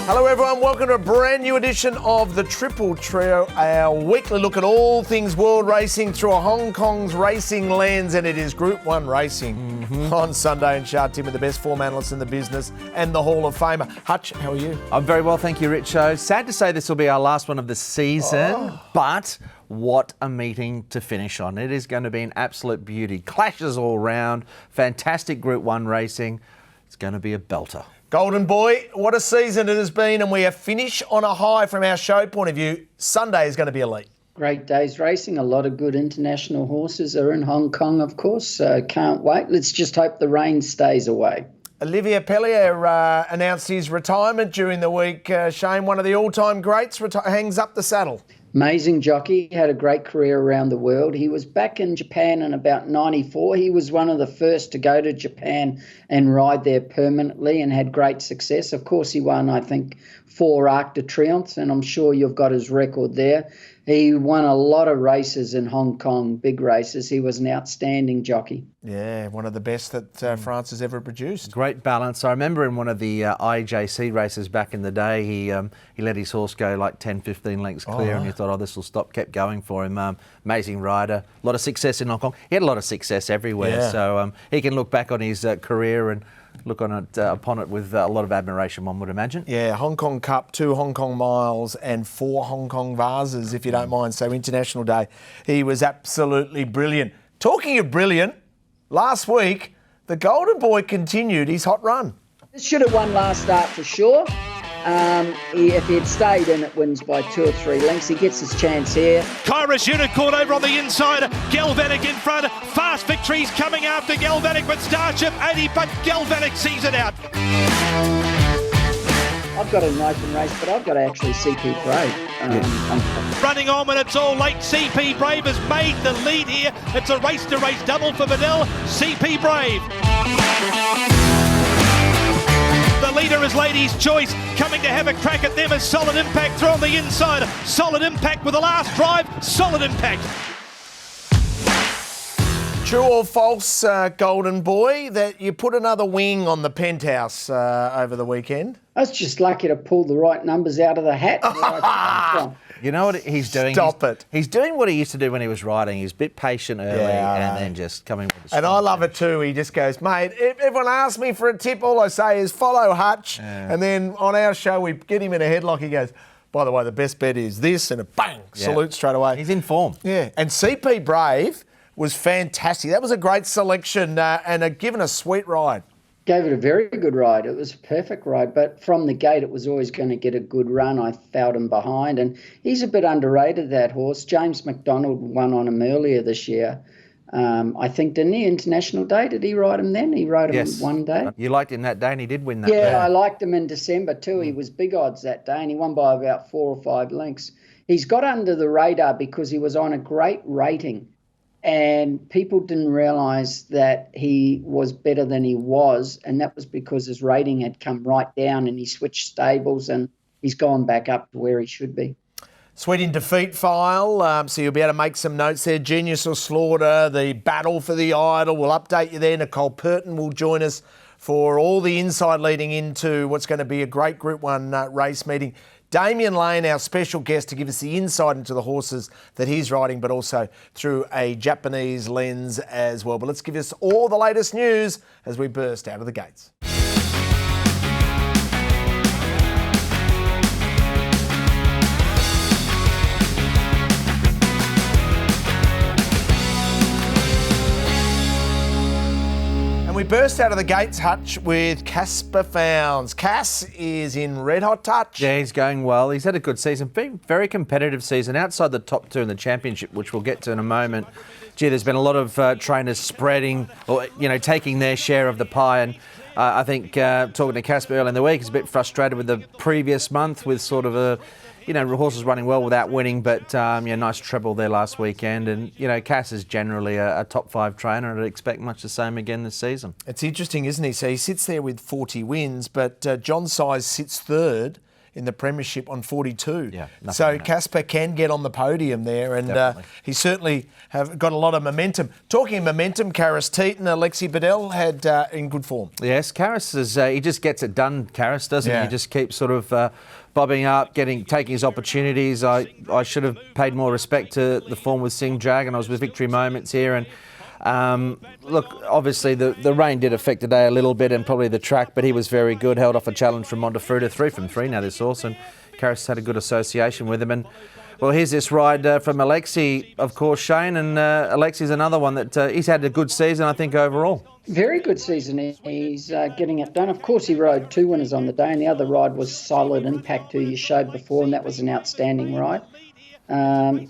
Hello everyone, welcome to a brand new edition of the Triple Trio, our weekly look at all things world racing through a Hong Kong's racing lens, and it is Group 1 racing on Sunday. And Sha Tin with the best form analysts in the business and the Hall of Famer. Hutch, how are you? I'm very well, thank you, Richo. Sad to say this will be our last one of the season, but what a meeting to finish on. It is going to be an absolute beauty. Clashes all round, fantastic Group 1 racing. It's going to be a belter. Golden Boy, what a season it has been, and we have finished on a high from our show point of view. Sunday is going to be elite. Great days racing. A lot of good international horses are in Hong Kong, of course. Can't wait. Let's just hope the rain stays away. Olivier Pellier announced his retirement during the week. Shane, one of the all-time greats, hangs up the saddle. Amazing jockey, had a great career around the world. He was back in Japan in about 94. He was one of the first to go to Japan and ride there permanently and had great success. Of course, he won, I think, 4 Arc de Triomphe, and I'm sure you've got his record there. He won a lot of races in Hong Kong, big races. He was an outstanding jockey. Yeah, one of the best that France has ever produced. Great balance. I remember in one of the IJC races back in the day, he let his horse go like 10, 15 lengths clear, and you thought, this will stop, kept going for him. Amazing rider. A lot of success in Hong Kong. He had a lot of success everywhere, so he can look back on his career and look on it, upon it with a lot of admiration, one would imagine. Yeah, Hong Kong Cup, 2 Hong Kong miles and 4 Hong Kong vases, if you don't mind. So International Day, he was absolutely brilliant. Talking of brilliant, last week, the Golden Boy continued his hot run. This should have won last start for sure. If he had stayed in, it wins by 2 or 3 lengths. He gets his chance here. Kairos Unicorn over on the inside. Galvanic in front. Fast Victories coming after Galvanic with Starship 80, but Galvanic sees it out. I've got an open race, but I've got to actually CP Brave. Running on when it's all late. CP Brave has made the lead here. It's a race-to-race double for Vanille. CP Brave. The leader is Lady's Choice, coming to have a crack at them as Solid Impact through on the inside. Solid Impact with the last drive. Solid Impact. True or false, Golden Boy, that you put another wing on the Penthouse over the weekend? I was just lucky to pull the right numbers out of the hat. You know what he's doing? Stop it. He's doing what he used to do when he was riding. He's a bit patient early and then just coming with the And I love it too. He just goes, mate, if everyone asks me for a tip, all I say is follow Hutch. Yeah. And then on our show, we get him in a headlock. He goes, by the way, the best bet is this, and a bang, salute straight away. He's in form. Yeah. And CP Brave was fantastic. That was a great selection and given a sweet ride. Gave it a very good ride. It was a perfect ride, but from the gate it was always going to get a good run. I felt him behind, and he's a bit underrated, that horse. James McDonald won on him earlier this year. I think, didn't he? International Day, did he ride him then? He rode him one day. You liked him that day and he did win that day. Yeah, I liked him in December too. He was big odds that day and he won by about 4 or 5 lengths. He's got under the radar because he was on a great rating. And people didn't realise that he was better than he was, and that was because his rating had come right down and he switched stables and he's gone back up to where he should be. Sweet in defeat file, so you'll be able to make some notes there. Genius or Slaughter, the battle for the idol. We'll update you there. Nicole Purton will join us for all the inside leading into what's going to be a great Group 1 race meeting. Damian Lane, our special guest, to give us the insight into the horses that he's riding, but also through a Japanese lens as well. But let's give us all the latest news as we burst out of the gates. We burst out of the gates, Hutch, with Casper Founds. Cass is in red-hot touch. Yeah, he's going well. He's had a good season, very competitive season, outside the top 2 in the championship, which we'll get to in a moment. Gee, there's been a lot of trainers spreading or, taking their share of the pie. And I think talking to Casper early in the week, he's a bit frustrated with the previous month with sort of a... horses running well without winning, but nice treble there last weekend. And, Cass is generally a top 5 trainer, and I'd expect much the same again this season. It's interesting, isn't he? So he sits there with 40 wins, but John Size sits third in the premiership on 42. Yeah, so Casper can get on the podium there, and he certainly have got a lot of momentum. Talking of momentum, Karis Teeton, Alexi Bedell had in good form. Yes, Karis is he just gets it done. Karis doesn't he? He just keeps sort of bobbing up, taking his opportunities. I should have paid more respect to the form with Sing Dragon. I was with Victory Moments here, and look, obviously the rain did affect the day a little bit, and probably the track, but he was very good. Held off a challenge from Montefruta, 3 from 3 now this horse, and Karis had a good association with him. And well, here's this ride from Alexi, of course, Shane, and Alexi's another one that he's had a good season, I think, overall. Very good season. He's getting it done. Of course, he rode 2 winners on the day, and the other ride was Solid Impact, who you showed before, and that was an outstanding ride.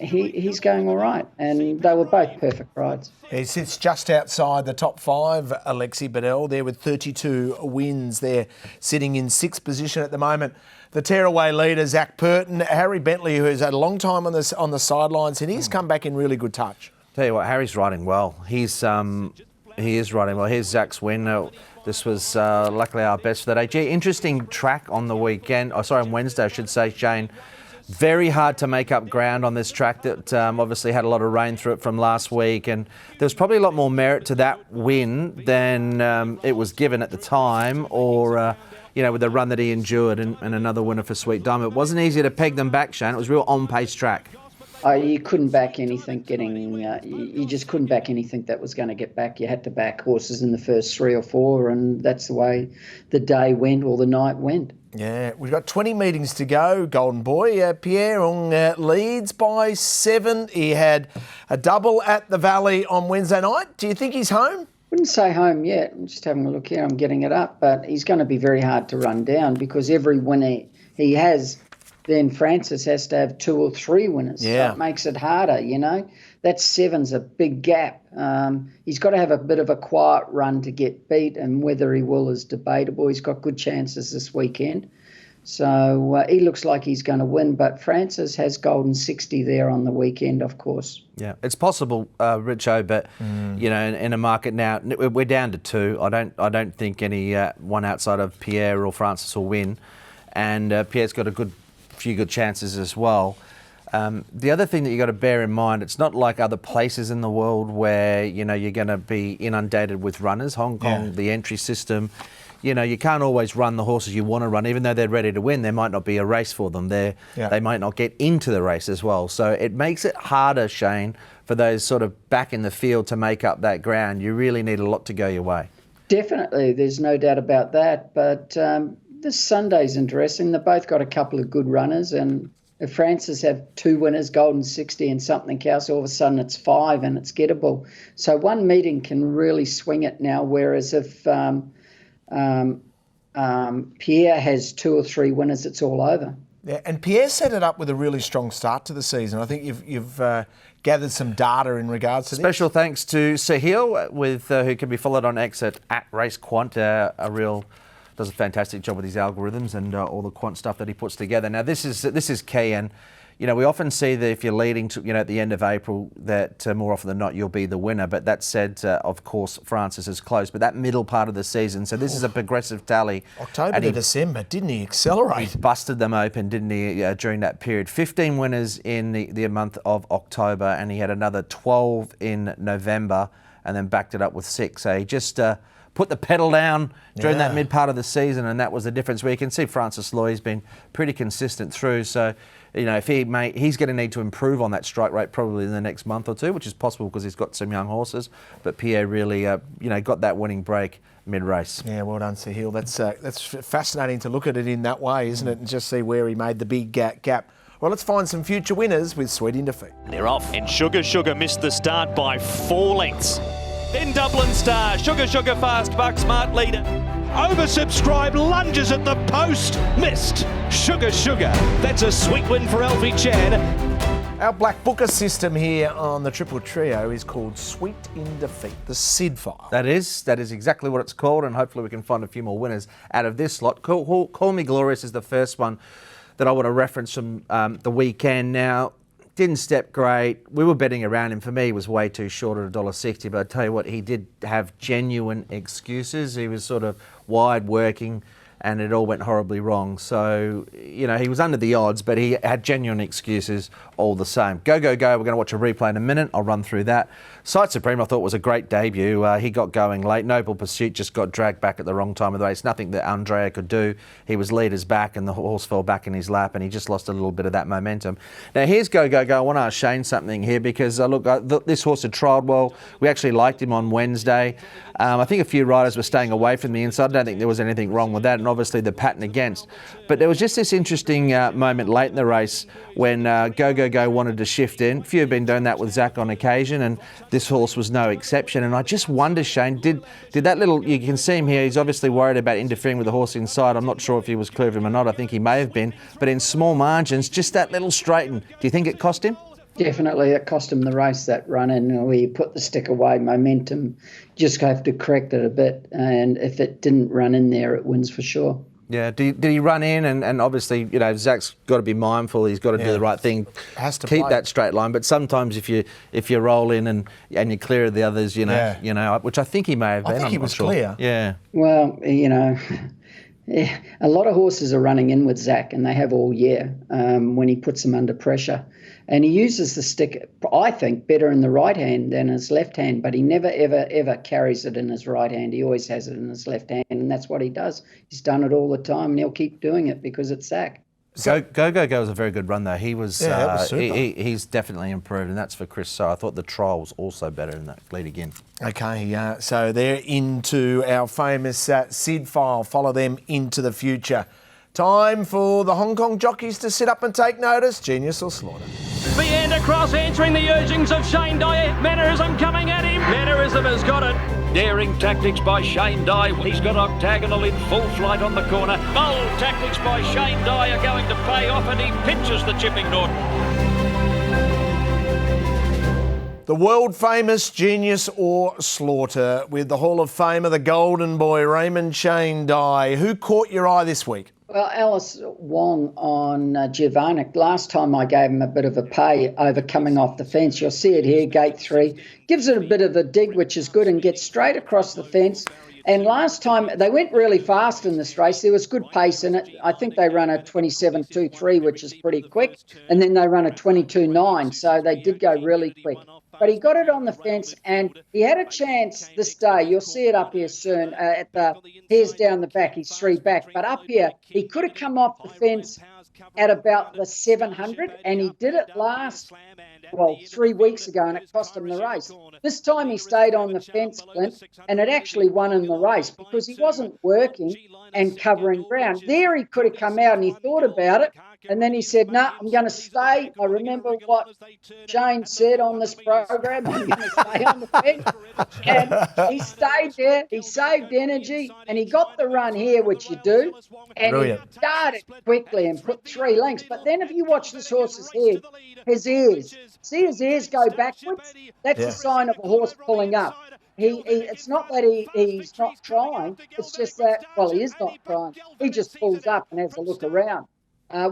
He's going all right, and they were both perfect rides. He sits just outside the top 5, Alexi Bedell, there with 32 wins. They're sitting in 6th position at the moment. The tearaway leader, Zach Purton, Harry Bentley, who has had a long time on the sidelines, and he's come back in really good touch. Tell you what, Harry's riding well. He is riding well. Here's Zach's win. This was luckily our best for the day. Gee, interesting track on the weekend. On Wednesday, I should say, Shane. Very hard to make up ground on this track that obviously had a lot of rain through it from last week, and there was probably a lot more merit to that win than it was given at the time, or with the run that he endured and another winner for Sweet Diamond. It wasn't easy to peg them back, Shane. It was a real on-pace track. You couldn't back anything you just couldn't back anything that was going to get back. You had to back horses in the first 3 or 4, and that's the way the day went or the night went. Yeah, we've got 20 meetings to go, Golden Boy. Pierre leads by 7. He had a double at the Valley on Wednesday night. Do you think he's home? Wouldn't say home yet. I'm just having a look here. I'm getting it up. But he's going to be very hard to run down, because every winner he has, then Francis has to have 2 or 3 winners. Yeah. So it makes it harder, That 7's a big gap. He's got to have a bit of a quiet run to get beat, and whether he will is debatable. He's got good chances this weekend. So he looks like he's going to win, but Francis has Golden 60 there on the weekend, of course. Yeah, it's possible, Richo, but in a market now, we're down to 2. I don't think any one outside of Pierre or Francis will win, and Pierre's got a few good chances as well. The other thing that you got to bear in mind, it's not like other places in the world where you're going to be inundated with runners. Hong Kong, the entry system. You can't always run the horses you want to run, even though they're ready to win. There might not be a race for them. They might not get into the race as well. So it makes it harder, Shane, for those sort of back in the field to make up that ground. You really need a lot to go your way. Definitely, there's no doubt about that. But this Sunday's interesting. They've both got a couple of good runners, and if Francis have 2 winners, Golden 60 and something else, all of a sudden it's 5 and it's gettable. So one meeting can really swing it now, whereas if Pierre has 2 or 3 winners, it's all over. Yeah, and Pierre set it up with a really strong start to the season. I think you've gathered some data in regards to this. Special thanks to Sahil, who can be followed on X at RaceQuant, does a fantastic job with his algorithms and all the quant stuff that he puts together. Now, this is key, and we often see that if you're leading to, at the end of April, that more often than not you'll be the winner. But that said, of course, Francis is close. But that middle part of the season, so this is a progressive tally. October to December, didn't he accelerate? He busted them open, didn't he, during that period. 15 winners in the month of October, and he had another 12 in November, and then backed it up with 6. So he just put the pedal down during that mid part of the season, and that was the difference. Where you can see Francis Lloyd's been pretty consistent through. So, if he's going to need to improve on that strike rate probably in the next month or 2, which is possible because he's got some young horses. But Pierre really, got that winning break mid-race. Yeah, well done, Sahil. That's fascinating to look at it in that way, isn't it? And just see where he made the big gap. Well, let's find some future winners with Sweet in Defeat. They're off, and Sugar missed the start by 4 lengths. Then Dublin Star, Sugar Fast Buck, smart leader. Oversubscribed, lunges at the post, missed. Sugar, that's a sweet win for Alfie Chad. Our Black Booker system here on the Triple Trio is called Sweet in Defeat, the SID file. That is exactly what it's called, and hopefully we can find a few more winners out of this lot. Call Me Glorious is the first one that I want to reference from the weekend. Now, didn't step great. We were betting around him. For me, he was way too short at $1.60, but I tell you what, he did have genuine excuses. He was sort of wide working and it all went horribly wrong. So, you know, he was under the odds, but he had genuine excuses all the same. Go, go, go. We're going to watch a replay in a minute. I'll run through that. Sight Supreme, I thought, was a great debut. He got going late. Noble Pursuit just got dragged back at the wrong time of the race. Nothing that Andrea could do. He was leader's back and the horse fell back in his lap and he just lost a little bit of that momentum. Now, here's Go, Go, Go. I want to ask Shane something here because, this horse had trialled well. We actually liked him on Wednesday. I think a few riders were staying away from the inside. I don't think there was anything wrong with that, and obviously the pattern against. But there was just this interesting moment late in the race when Go, Go, Go wanted to shift in. A few have been doing that with Zach on occasion, and this horse was no exception. And I just wonder, Shane, did that little, you can see him here, he's obviously worried about interfering with the horse inside. I'm not sure if he was clear of him or not. I think he may have been. But in small margins, just that little straighten, do you think it cost him? Definitely, it cost him the race, that run in where you put the stick away, momentum, just have to correct it a bit. And if it didn't run in there, it wins for sure. Yeah, did he run in? And obviously, you know, Zach's got to be mindful. He's got to do the right thing. Has to keep play that straight line. But sometimes if you roll in and you clear the others, you know, which I think he may have been. I think he was clear. Yeah. Well, you know, a lot of horses are running in with Zach, and they have all year when he puts them under pressure. And he uses the stick, I think, better in the right hand than his left hand, but he never, ever, ever carries it in his right hand. He always has it in his left hand, and that's what he does. He's done it all the time, and he'll keep doing it because it's Zach. Go was a very good run, though. He was, that was super. he's definitely improved, and that's for Chris. So I thought the trial was also better in that lead again. Okay, so they're into our famous SID file. Follow them into the future. Time for the Hong Kong jockeys to sit up and take notice. Genius or slaughter. The end across, answering the urgings of Shane Dye. Mannerism coming at him. Mannerism has got it. Daring tactics by Shane Dye. He's got Octagonal in full flight on the corner. Bold tactics by Shane Dye are going to pay off, and he pinches the Chipping Norton. The world-famous Genius or Slaughter with the Hall of Famer, the Golden Boy, Raymond Shane Dye. Who caught your eye this week? Well, Alice Wong on Giovannic. Last time I gave him a bit of a pay over coming off the fence. You'll see it here, gate 3. Gives it a bit of a dig, which is good, and gets straight across the fence. And last time, they went really fast in this race. There was good pace in it. I think they run a 27.23, which is pretty quick. And then they run a 22.9, so they did go really quick. But he got it on the fence, and he had a chance this day. You'll see it up here soon. At the hairs down the back, he's 3 back. But up here, he could have come off the fence at about the 700, and he did it 3 weeks ago, and it cost him the race. This time he stayed on the fence, Clint, and it actually won him the race because he wasn't working and covering ground. There he could have come out, and he thought about it, and then he said, no, I'm going to stay. I remember what Shane said on this program, I'm going to stay on the fence. And he stayed there, he saved energy, and he got the run here, which you do, and Brilliant. he started quickly and put 3 lengths. But then if you watch this horse's head, his ears, see his ears go backwards? That's a sign of a horse pulling up. It's not that he's not trying, it's just that, well, he is not trying. He just pulls up and has a look around.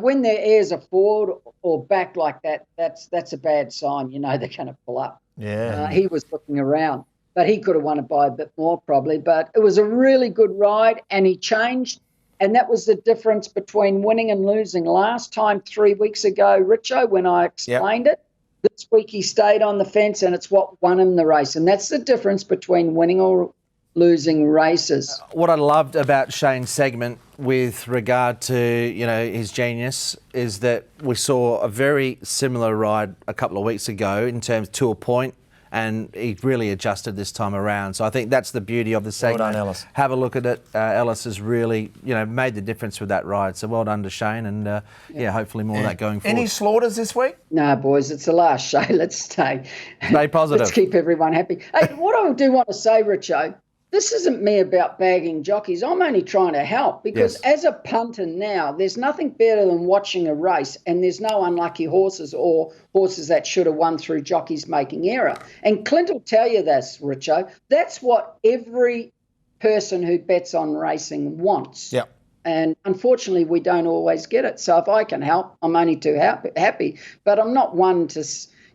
When their ears are forward or back like that, that's a bad sign. You know they're going to pull up. Yeah. He was looking around, but he could have won it by a bit more probably. But it was a really good ride, and he changed, and that was the difference between winning and losing. Last time, 3 weeks ago, Richo, when I explained it, this week he stayed on the fence, and it's what won him the race. And that's the difference between winning or losing races. What I loved about Shane's segment with regard to, you know, his genius is that we saw a very similar ride a couple of weeks ago in terms to a point, and he really adjusted this time around. So I think that's the beauty of the segment. Well done, Ellis. Have a look at it. Ellis has really, you know, made the difference with that ride. So well done to Shane, and hopefully more of that going forward. Any slaughters this week? No, boys, it's the last show. Let's stay Positive. Let's keep everyone happy. Hey, what I do want to say, Richo, this isn't me about bagging jockeys. I'm only trying to help because as a punter now, there's nothing better than watching a race and there's no unlucky horses or horses that should have won through jockeys making error. And Clint will tell you this, Richo. That's what every person who bets on racing wants. Yeah. And unfortunately, we don't always get it. So if I can help, I'm only too happy. But I'm not one to,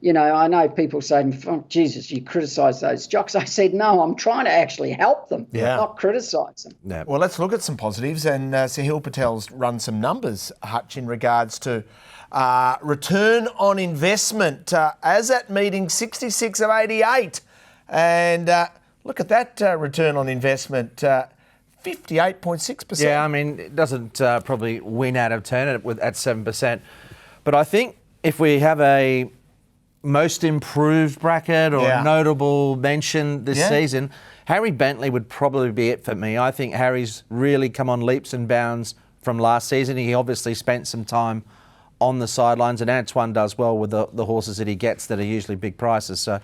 I know people say, oh, Jesus, you criticise those jocks. I said, no, I'm trying to actually help them, not criticise them. Yeah. Well, let's look at some positives. And Sahil Patel's run some numbers, Hutch, in regards to return on investment. As at meeting, 66 of 88. And look at that return on investment, 58.6%. Yeah, I mean, it doesn't probably win out of 10 at 7%. But I think if we have a most improved bracket or a notable mention this season, Harry Bentley would probably be it for me. I think Harry's really come on leaps and bounds from last season. He obviously spent some time on the sidelines, and Antoine does well with the horses that he gets that are usually big prices. So,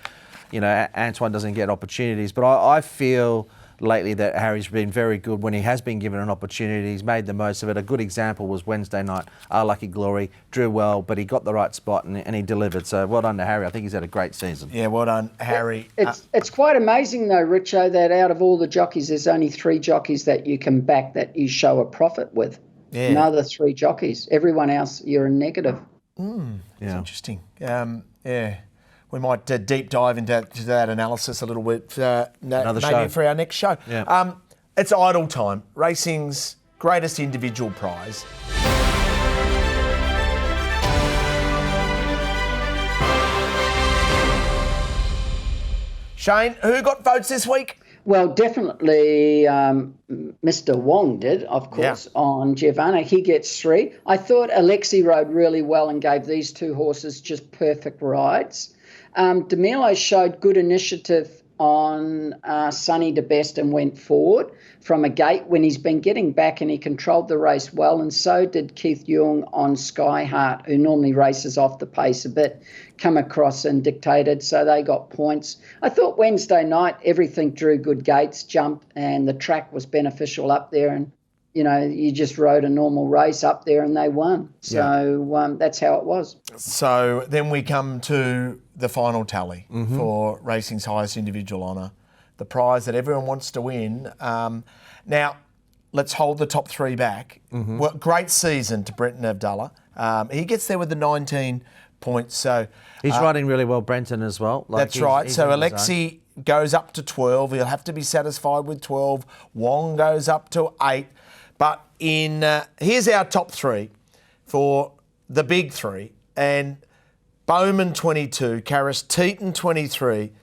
Antoine doesn't get opportunities. But I feel lately that Harry's been very good when he has been given an opportunity. He's made the most of it. A good example was Wednesday night, Our Lucky Glory. Drew well, but he got the right spot and he delivered. So well done to Harry. I think he's had a great season. Yeah, well done, Harry. It's quite amazing, though, Richo, that out of all the jockeys, there's only 3 jockeys that you can back that you show a profit with. Yeah. Another 3 jockeys. Everyone else, you're a negative. That's interesting. We might deep dive into that analysis a little bit maybe show. for our next show. Yeah. It's idle time, racing's greatest individual prize. Shane, who got votes this week? Well, definitely Mr. Wong did, of course, on Giovanna. He gets 3. I thought Alexi rode really well and gave these 2 horses just perfect rides. DeMilo showed good initiative on Sunny de Best and went forward from a gate when he's been getting back, and he controlled the race well, and so did Keith Young on Skyheart, who normally races off the pace a bit, come across and dictated, so they got points. I thought Wednesday night everything drew good gates, jumped, and the track was beneficial up there, and you just rode a normal race up there and they won. So that's how it was. So then we come to the final tally for racing's highest individual honour, the prize that everyone wants to win. Now, let's hold the top 3 back. Well, great season to Brenton Avdulla. He gets there with the 19 points. So he's riding really well, Brenton, as well. That's right. So Alexi goes up to 12. He'll have to be satisfied with 12. Wong goes up to 8. But here's our top 3 for the big 3. And Bowman 22, Karis Teeton 23.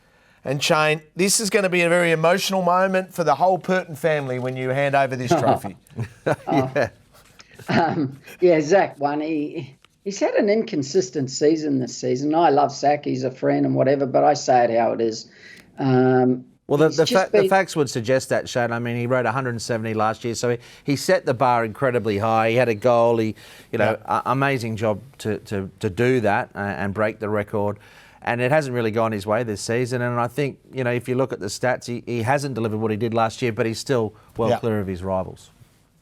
And Shane, this is going to be a very emotional moment for the whole Purton family when you hand over this trophy. Zach won. He's had an inconsistent season this season. I love Zach. He's a friend and whatever, but I say it how it is. Well, the facts would suggest that, Shane. I mean, he rode 170 last year, so he set the bar incredibly high. He had a goal. Amazing job to do that and break the record. And it hasn't really gone his way this season. And I think, if you look at the stats, he hasn't delivered what he did last year, but he's still well clear of his rivals.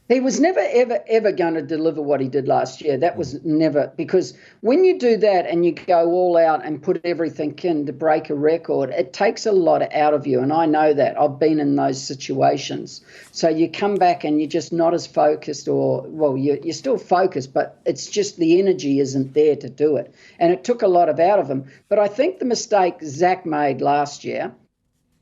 He was never, ever going to deliver what he did last year. That was never, because when you do that and you go all out and put everything in to break a record, it takes a lot out of you. And I know that. I've been in those situations. So you come back and you're just not as focused, you're still focused, but it's just the energy isn't there to do it. And it took a lot out of him. But I think the mistake Zach made last year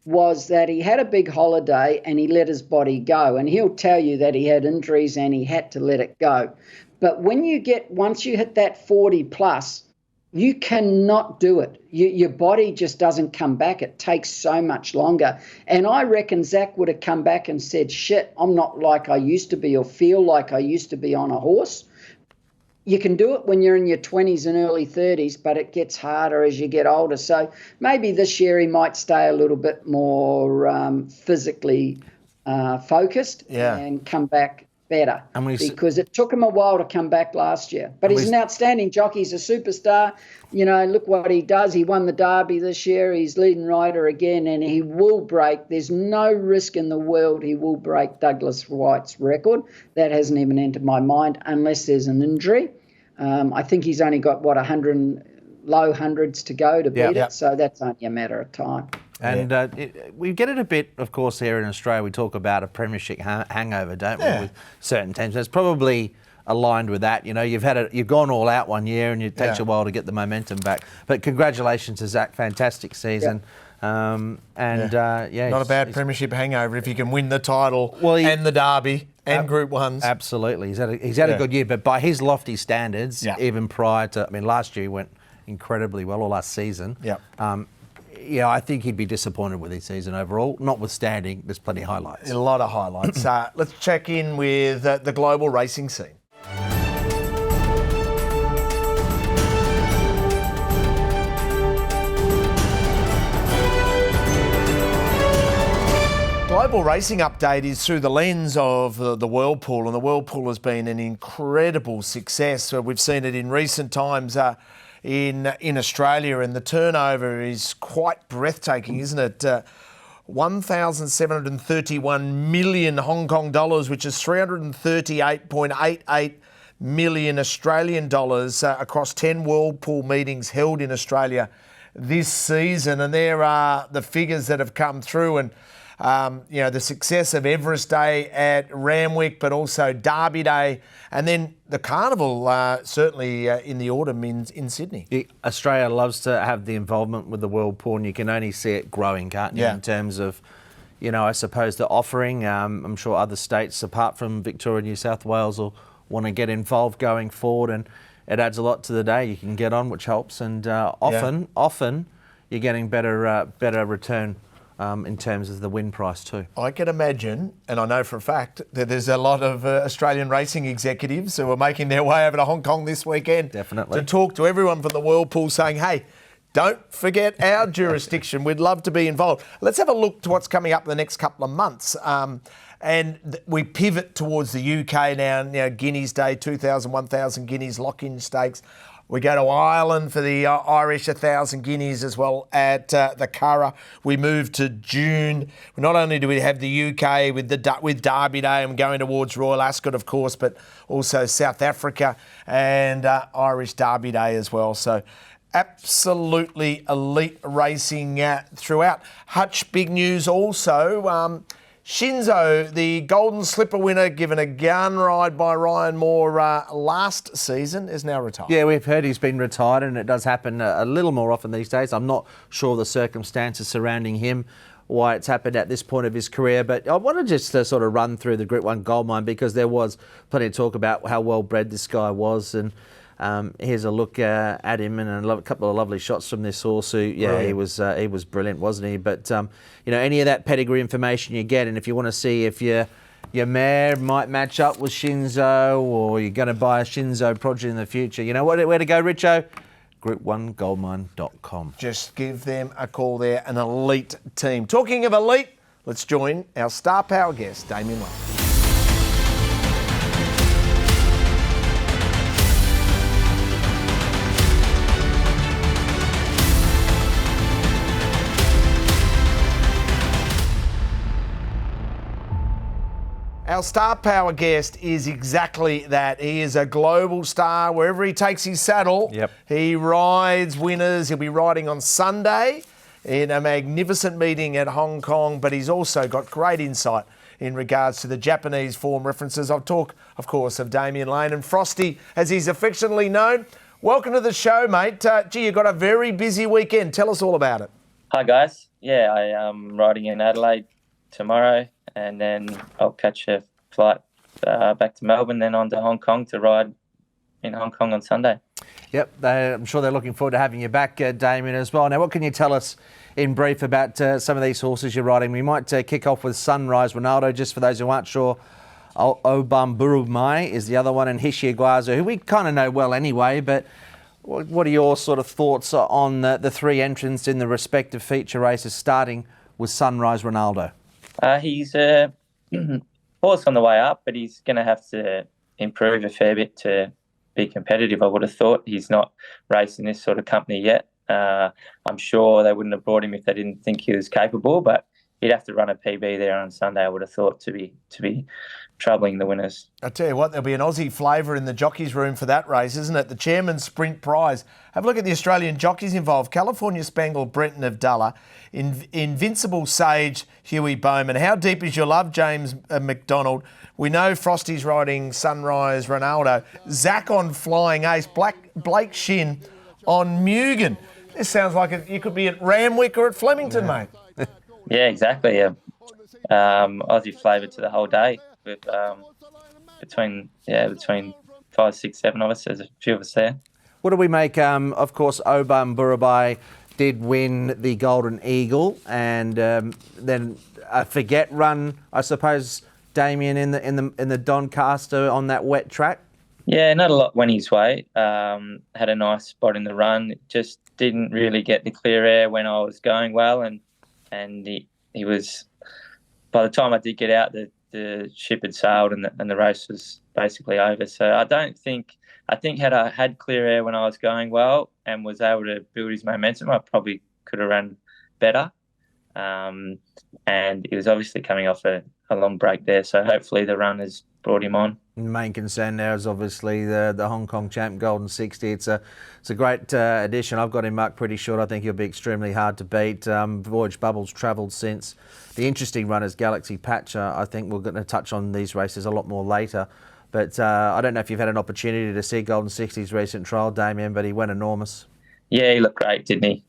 was that he had a big holiday and he let his body go. And he'll tell you that he had injuries and he had to let it go. But once you hit that 40 plus, you cannot do it. Your body just doesn't come back. It takes so much longer. And I reckon Zach would have come back and said, shit, I'm not like I used to be or feel like I used to be on a horse. You can do it when you're in your 20s and early 30s, but it gets harder as you get older. So maybe this year he might stay a little bit more physically focused and come back better, because it took him a while to come back last year. But he's an outstanding jockey. He's a superstar. Look what he does. He won the Derby this year. He's leading rider again, and he will break. There's no risk in the world he will break Douglas White's record. That hasn't even entered my mind unless there's an injury. I think he's only got, 100 low hundreds to go to beat it, so that's only a matter of time. And we get it a bit, of course, here in Australia. We talk about a premiership hangover, don't we, with certain teams. There's probably aligned with that. You know, you've gone all out one year, and it takes a while to get the momentum back. But congratulations to Zach, fantastic season. Not a bad premiership hangover if you can win the title and the derby and Group 1s. Absolutely. He's had a good year, but by his lofty standards, even prior to, I mean, last year he went incredibly well, or last season. I think he'd be disappointed with his season overall, notwithstanding there's plenty of highlights. A lot of highlights. Let's check in with the global racing scene. Global racing update is through the lens of the Whirlpool, and the Whirlpool has been an incredible success. We've seen it in recent times in Australia, and the turnover is quite breathtaking, isn't it? 1,731 million Hong Kong dollars, which is 338.88 million Australian dollars across 10 Whirlpool meetings held in Australia this season. And there are the figures that have come through, and the success of Everest Day at Randwick, but also Derby Day, and then the Carnival certainly in the autumn in Sydney. Australia loves to have the involvement with the Whirlpool, and you can only see it growing, can't you, in terms of, I suppose the offering. I'm sure other states, apart from Victoria, New South Wales, will want to get involved going forward, and it adds a lot to the day you can get on, which helps, and often you're getting better return in terms of the win price too. I can imagine, and I know for a fact, that there's a lot of Australian racing executives who are making their way over to Hong Kong this weekend. Definitely. To talk to everyone from the Whirlpool saying, hey, don't forget our jurisdiction. We'd love to be involved. Let's have a look to what's coming up in the next couple of months. We pivot towards the UK now, Guineas Day, 2,000, 1,000 Guineas lock-in stakes. We go to Ireland for the Irish 1,000 guineas as well at the Curragh. We move to June. Not only do we have the UK with Derby Day and going towards Royal Ascot, of course, but also South Africa and Irish Derby Day as well. So absolutely elite racing throughout. Hutch, big news also. Shinzo, the Golden Slipper winner, given a gun ride by Ryan Moore last season, is now retired. Yeah, we've heard he's been retired, and it does happen a little more often these days. I'm not sure of the circumstances surrounding him, why it's happened at this point of his career, but I want to just sort of run through the Group 1 goldmine, because there was plenty of talk about how well bred this guy was, and here's a look at him, and a couple of lovely shots from this horse. Who, he was brilliant, wasn't he? But any of that pedigree information you get, and if you want to see if your mare might match up with Shinzo, or you're going to buy a Shinzo prodigy in the future, you know where to go, Richo? Group1goldmine.com. Just give them a call there, an elite team. Talking of elite, let's join our star power guest, Damian Lane. Our star power guest is exactly that. He is a global star. Wherever he takes his saddle, he rides winners. He'll be riding on Sunday in a magnificent meeting at Hong Kong, but he's also got great insight in regards to the Japanese form references. I'll talk, of course, of Damian Lane and Frosty, as he's affectionately known. Welcome to the show, mate. You've got a very busy weekend. Tell us all about it. Hi, guys. Yeah, I am riding in Adelaide tomorrow, and then I'll catch a flight back to Melbourne, then on to Hong Kong to ride in Hong Kong on Sunday. Yep, I'm sure they're looking forward to having you back, Damian, as well. Now, what can you tell us in brief about some of these horses you're riding? We might kick off with Sunrise Ronaldo, just for those who aren't sure. Obamburu Mai is the other one, and Hishi Iguazu, who we kind of know well anyway, but what are your sort of thoughts on the three entrants in the respective feature races, starting with Sunrise Ronaldo? He's a horse on the way up, but he's going to have to improve a fair bit to be competitive, I would have thought. He's not racing this sort of company yet. I'm sure they wouldn't have brought him if they didn't think he was capable, but he'd have to run a PB there on Sunday, I would have thought, to be troubling the winners. I tell you what, there'll be an Aussie flavour in the jockeys' room for that race, isn't it? The Chairman's Sprint Prize. Have a look at the Australian jockeys involved. California Spangled, Brenton, Avdulla. Invincible Sage, Hugh Bowman. How deep is your love, James McDonald? We know Frosty's riding Sunrise Ronaldo. Zach on Flying Ace. Blake Shinn on Mugen. This sounds like you could be at Ramwick or at Flemington, mate. Yeah, exactly. Aussie flavour to the whole day. With between 5, 6, 7 of us. There's a few of us there. What do we make? Of course, Obam Burabai did win the Golden Eagle, and then a forget run, I suppose, Damian in the Doncaster on that wet track. Yeah, not a lot went his way. Had a nice spot in the run. Just didn't really get the clear air when I was going well, and he was. By the time I did get out, the ship had sailed and the race was basically over. So I think had I had clear air when I was going well and was able to build his momentum, I probably could have run better. And he was obviously coming off a long break there. So hopefully the run has brought him on. The main concern now is obviously the Hong Kong champ Golden 60. It's a great addition. I've got him marked pretty short. I think he'll be extremely hard to beat. Voyage Bubbles travelled since. The interesting run is Galaxy Patcher. I think we're going to touch on these races a lot more later. But I don't know if you've had an opportunity to see Golden 60's recent trial, Damien, but he went enormous. Yeah, he looked great, didn't he?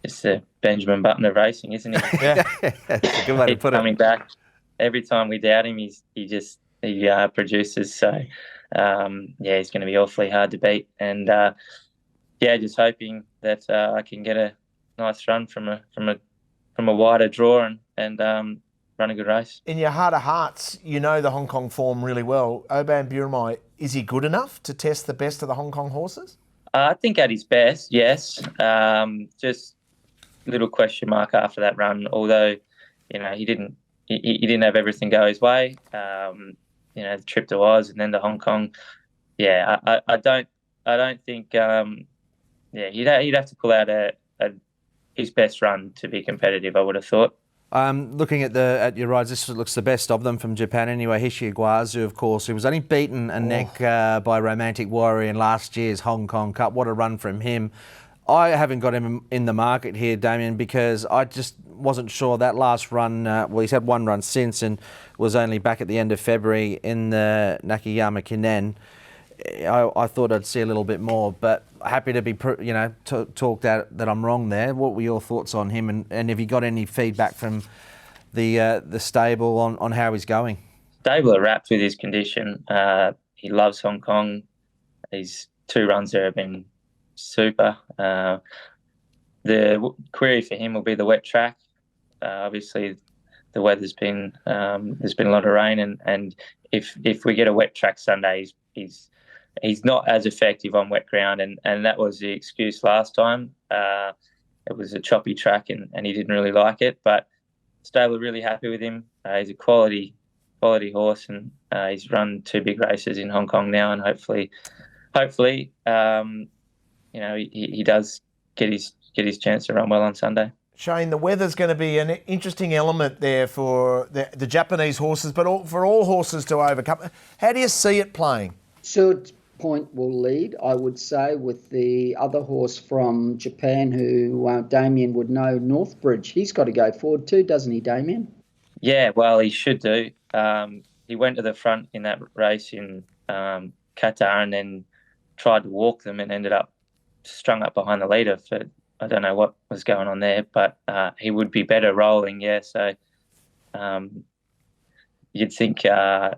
It's the Benjamin Button of racing, isn't he? Yeah, that's a good way to put it. Coming back. Every time we doubt him, he produces. So, he's going to be awfully hard to beat. And, just hoping that I can get a nice run from a wider draw and run a good race. In your heart of hearts, you know the Hong Kong form really well. Oban Buramai, is he good enough to test the best of the Hong Kong horses? I think at his best, yes. Just a little question mark after that run, although, he didn't have everything go his way. The trip to Oz and then to Hong Kong. Yeah, I don't think. He'd have to pull out his best run to be competitive, I would have thought. Looking at your rides, this looks the best of them from Japan anyway. Hutchi, of course, who was only beaten a neck by Romantic Warrior in last year's Hong Kong Cup. What a run from him. I haven't got him in the market here, Damien, because I just wasn't sure that last run. He's had one run since and was only back at the end of February in the Nakayama Kinen. I thought I'd see a little bit more, but happy to be, talked out that I'm wrong there. What were your thoughts on him, and have you got any feedback from the stable on how he's going? Stable are wrapped with his condition. He loves Hong Kong. His 2 runs there have been super. The query for him will be the wet track. Obviously, the weather's been there's been a lot of rain, and if we get a wet track Sunday, he's not as effective on wet ground, and that was the excuse last time. It was a choppy track, and he didn't really like it. But stable are really happy with him. He's a quality horse, and he's run 2 big races in Hong Kong now, and hopefully, he does get his chance to run well on Sunday. Shane, the weather's going to be an interesting element there for the Japanese horses, but for all horses to overcome. How do you see it playing? Seward Point will lead, I would say, with the other horse from Japan who Damien would know, Northbridge. He's got to go forward too, doesn't he, Damien? Yeah, well, he should do. He went to the front in that race in Qatar and then tried to walk them and ended up strung up behind the leader for, I don't know what was going on there, but he would be better rolling, yeah. So you'd think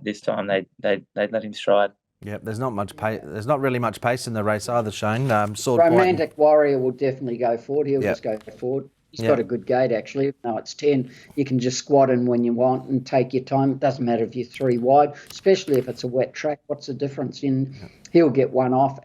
this time they'd let him stride. Yeah, there's not much pace. There's not really much pace in the race either, Shane. Romantic Warrior will definitely go forward. He'll just go forward. He's got a good gait, actually. Even though it's 10, you can just squat in when you want and take your time. It doesn't matter if you're 3 wide, especially if it's a wet track. What's the difference? He'll get one off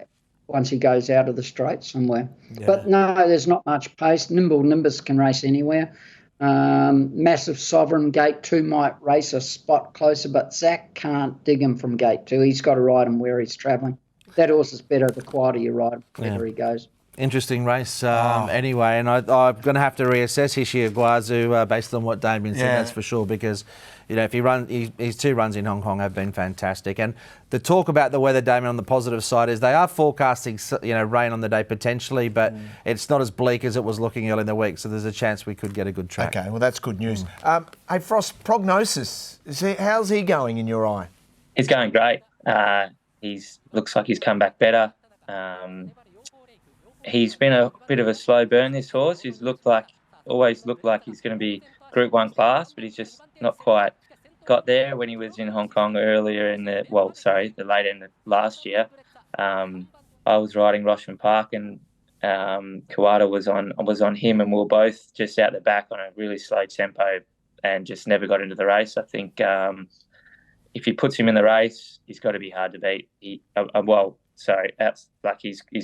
once he goes out of the straight somewhere. Yeah. But no, there's not much pace. Nimbus can race anywhere. Massive Sovereign, gate 2 might race a spot closer, but Zach can't dig him from gate 2. He's got to ride him where he's travelling. That horse is better the quieter you ride, the better he goes. Interesting race anyway, and I'm going to have to reassess Hutchi based on what Damien said, that's for sure, because if he runs, his 2 runs in Hong Kong have been fantastic. And the talk about the weather, Damien, on the positive side is they are forecasting, rain on the day potentially, but it's not as bleak as it was looking early in the week. So there's a chance we could get a good track. Okay, well, that's good news. Hey, Frost, prognosis. How's he going in your eye? He's going great. Looks like he's come back better. He's been a bit of a slow burn, this horse. He's always looked like he's going to be Group 1 class, but he's just not quite got there. When he was in Hong Kong earlier the late end of last year, I was riding Roshman Park and Kawada was on him, and we were both just out the back on a really slow tempo and just never got into the race. I think if he puts him in the race, he's got to be hard to beat. He's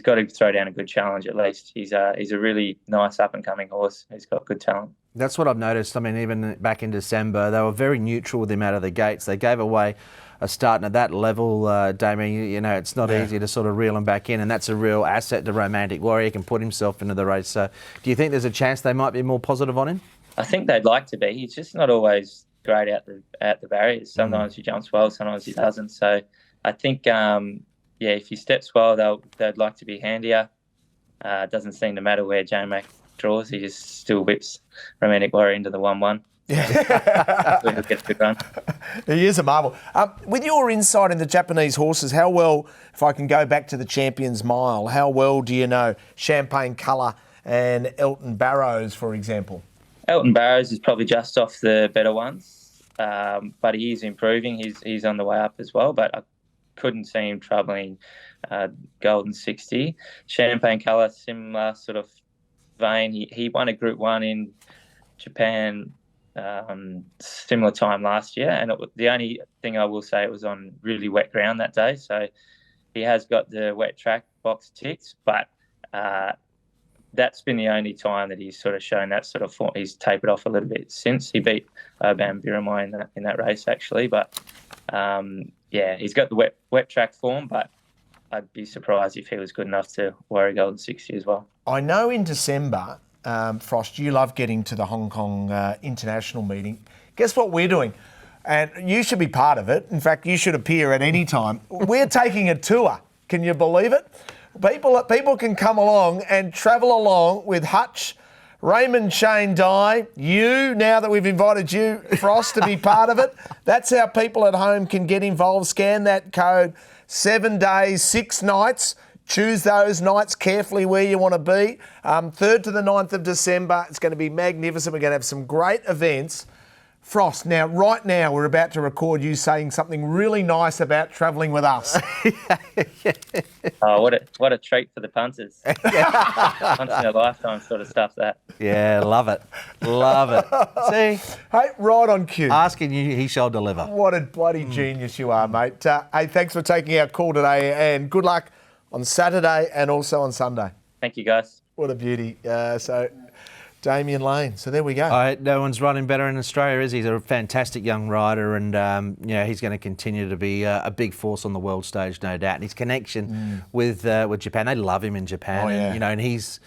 got to throw down a good challenge at least. He's a really nice up and coming horse. He's got good talent. That's what I've noticed. I mean, even back in December, they were very neutral with him out of the gates. They gave away a starting at that level, Damien. It's not easy to sort of reel him back in, and that's a real asset to Romantic Warrior. He can put himself into the race. So do you think there's a chance they might be more positive on him? I think they'd like to be. He's just not always great at the barriers. Sometimes he jumps well, sometimes he doesn't. So I think, if he steps well, they'd like to be handier. It doesn't seem to matter where J-Mac draws. He just still whips Romantic Warrior into the 1-1. Yeah. He'll get a good run. He is a marvel. With your insight in the Japanese horses, how well, if I can go back to the Champions Mile, how well do you know Champagne Colour and Elton Barrows, for example? Elton Barrows is probably just off the better ones, but he is improving. He's on the way up as well, but I couldn't see him troubling Golden 60. Champagne Colour, similar sort of vein. He won a Group 1 in Japan similar time last year, and the only thing I will say, it was on really wet ground that day, so he has got the wet track box ticked, but that's been the only time that he's sort of shown that sort of form. He's tapered off a little bit since. He beat Bambiramai in that race, actually. But, he's got the wet track form, but I'd be surprised if he was good enough to worry Golden 60 as well. I know in December, Frost, you love getting to the Hong Kong international meeting. Guess what we're doing? And you should be part of it. In fact, you should appear at any time. We're taking a tour. Can you believe it? People can come along and travel along with Hutch, Raymond Shane Dye, you, now that we've invited you, Frost, to be part of it. That's how people at home can get involved. Scan that code, 7 days, 6 nights. Choose those nights carefully where you want to be. 3rd to the 9th of December. It's going to be magnificent. We're going to have some great events. Frost, right now we're about to record you saying something really nice about travelling with us. Oh, what a treat for the punters. Once in a lifetime sort of stuff, that. Yeah, love it. Love it. See? Hey, right on cue. Asking you, he shall deliver. What a bloody genius you are, mate. Hey, thanks for taking our call today, and good luck on Saturday and also on Sunday. Thank you, guys. What a beauty. Damian Lane. So there we go. No one's running better in Australia, is he? He's a fantastic young rider, and he's going to continue to be a big force on the world stage, no doubt. And his connection with Japan, they love him in Japan. Oh, yeah. And he's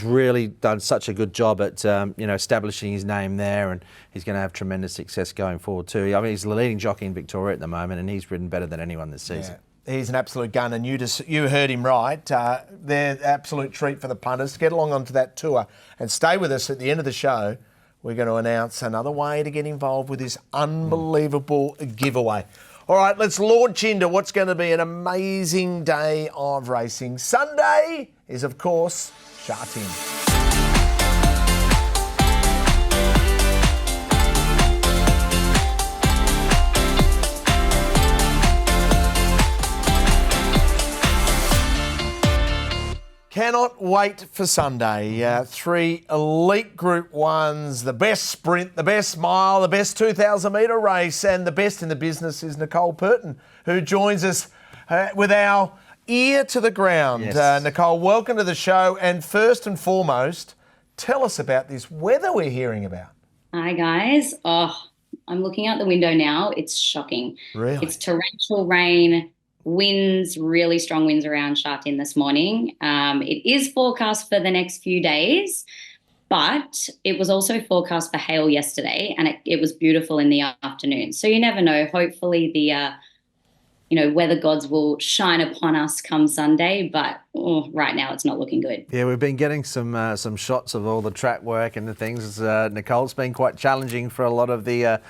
really done such a good job at establishing his name there, and he's going to have tremendous success going forward too. I mean, he's the leading jockey in Victoria at the moment, and he's ridden better than anyone this season. Yeah. He's an absolute gun, and you heard him right. They're an absolute treat for the punters. Get along onto that tour and stay with us at the end of the show. We're going to announce another way to get involved with this unbelievable giveaway. All right, let's launch into what's going to be an amazing day of racing. Sunday is, of course, Sha Tin. Cannot wait for Sunday. 3 elite Group 1s, the best sprint, the best mile, the best 2,000 metre race, and the best in the business is Nicole Purton, who joins us with our ear to the ground. Yes. Nicole, welcome to the show. And first and foremost, tell us about this weather we're hearing about. Hi, guys. Oh, I'm looking out the window now. It's shocking. Really? It's torrential rain. Winds, really strong winds around Sha Tin this morning. It is forecast for the next few days, But it was also forecast for hail yesterday, and it was beautiful in the afternoon. So you never know. Hopefully the weather gods will shine upon us come Sunday, but right now it's not looking good. Yeah, we've been getting some shots of all the track work and the things. Nicole, it's been quite challenging for a lot of the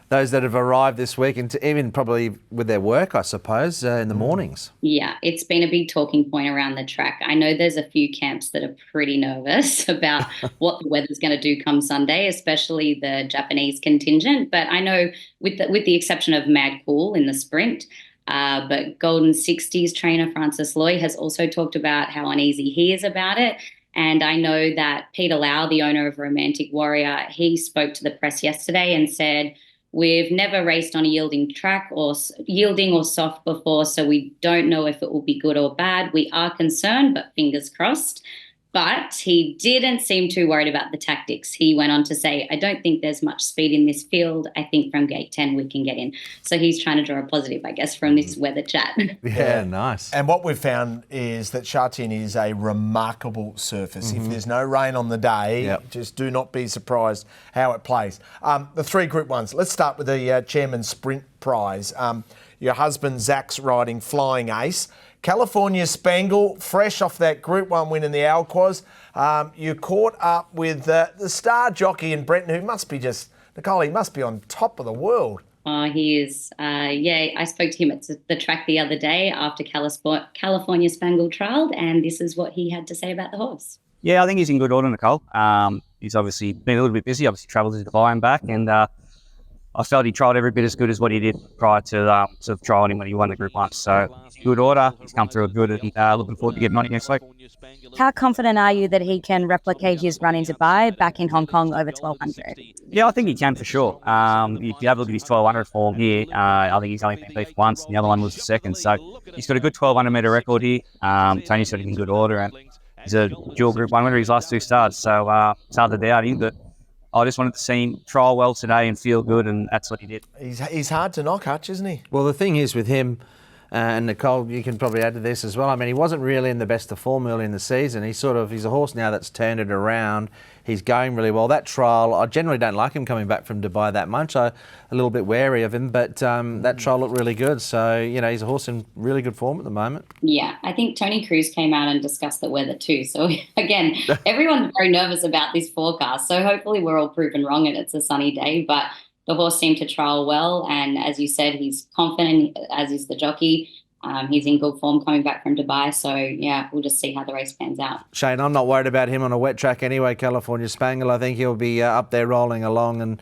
those that have arrived this week, and even probably with their work, I suppose, in the mornings. Yeah, it's been a big talking point around the track. I know there's a few camps that are pretty nervous about what the weather's going to do come Sunday, especially the Japanese contingent. But I know with the exception of Mad Cool in the sprint, but Golden 60s trainer Francis Loy has also talked about how uneasy he is about it. And I know that Peter Lau, the owner of Romantic Warrior, he spoke to the press yesterday and said, "We've never raced on a yielding track or soft before, so we don't know if it will be good or bad. We are concerned, but fingers crossed." But he didn't seem too worried about the tactics. He went on to say, "I don't think there's much speed in this field. I think from gate 10 we can get in." So he's trying to draw a positive, I guess, from this weather chat. Yeah, nice. And what we've found is that Sha Tin is a remarkable surface. If there's no rain on the day, just do not be surprised how it plays. The 3 Group 1s. Let's start with the Chairman's Sprint Prize. Your husband Zach's riding Flying Ace. California Spangle, fresh off that Group 1 win in the Alquoz. You caught up with the star jockey in Brenton, who must be Nicole, he must be on top of the world. Oh, he is. I spoke to him at the track the other day after California Spangle trialled, and this is what he had to say about the horse. Yeah, I think he's in good order, Nicole. He's obviously been a little bit busy, obviously travelled to Dubai and back, and I felt he trialled every bit as good as what he did prior to trialling him when he won the Group 1. So, good order. He's come through good, and looking forward to getting on it next week. How confident are you that he can replicate his run in Dubai back in Hong Kong over 1200? Yeah, I think he can for sure. If you have a look at his 1200 form here, I think he's only been beat once, and the other one was the second. So, he's got a good 1200 metre record here. Tony's got him in good order, and he's a dual Group 1 winner his last 2 starts. So, it's hard to doubt him, but I just wanted to see him trial well today and feel good, and that's what he did. He's hard to knock, Hutch, isn't he? Well, the thing is with him, and Nicole, you can probably add to this as well. I mean, he wasn't really in the best of form early in the season. He's a horse now that's turned it around. He's going really well. That trial, I generally don't like him coming back from Dubai that much. I'm a little bit wary of him, but that trial looked really good. So, he's a horse in really good form at the moment. Yeah, I think Tony Cruz came out and discussed the weather too. So, again, everyone's very nervous about this forecast. So, hopefully we're all proven wrong and it's a sunny day. But the horse seemed to trial well. And as you said, he's confident, as is the jockey. He's in good form coming back from Dubai. So, yeah, we'll just see how the race pans out. Shane, I'm not worried about him on a wet track anyway, California Spangle. I think he'll be up there rolling along, and,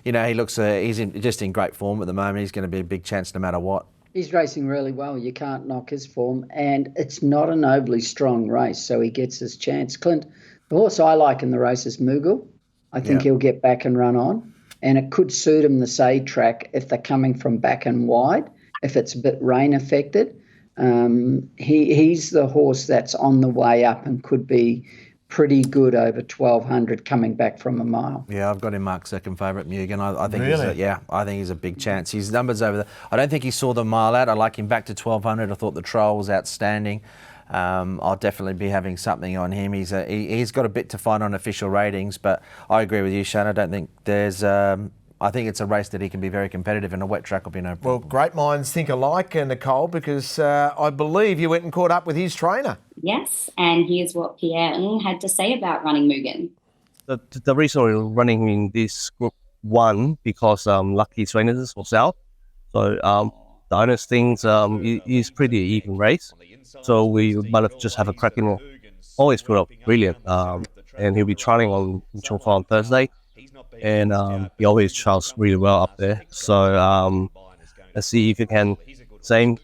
he looks he's just in great form at the moment. He's going to be a big chance no matter what. He's racing really well. You can't knock his form, and it's not an overly strong race, so he gets his chance. Clint, the horse I like in the race is Moogle. I think he'll get back and run on, and it could suit him, the Sade track, if they're coming from back and wide. If it's a bit rain affected, he's the horse that's on the way up and could be pretty good over 1200 coming back from a mile. Yeah, I've got him marked second favourite, Mugen. I think really? I think he's a big chance. His numbers over there, I don't think he saw the mile out. I like him back to 1200. I thought the trial was outstanding. I'll definitely be having something on him. He's got a bit to fight on official ratings, but I agree with you, Shane. I don't think there's... I think it's a race that he can be very competitive, and a wet track will be no problem. Well, great minds think alike, Nicole, because I believe you went and caught up with his trainer. Yes, and here's what Pierre Ng had to say about running Mugen. The reason we're running in this Group 1 because Lucky Trainers was out. So the honest things is pretty even race. So we might just have a crack in it. Always put up brilliant. And he'll be trialing on Chongfa on Thursday. And he always trials really well up there. So let's see if you can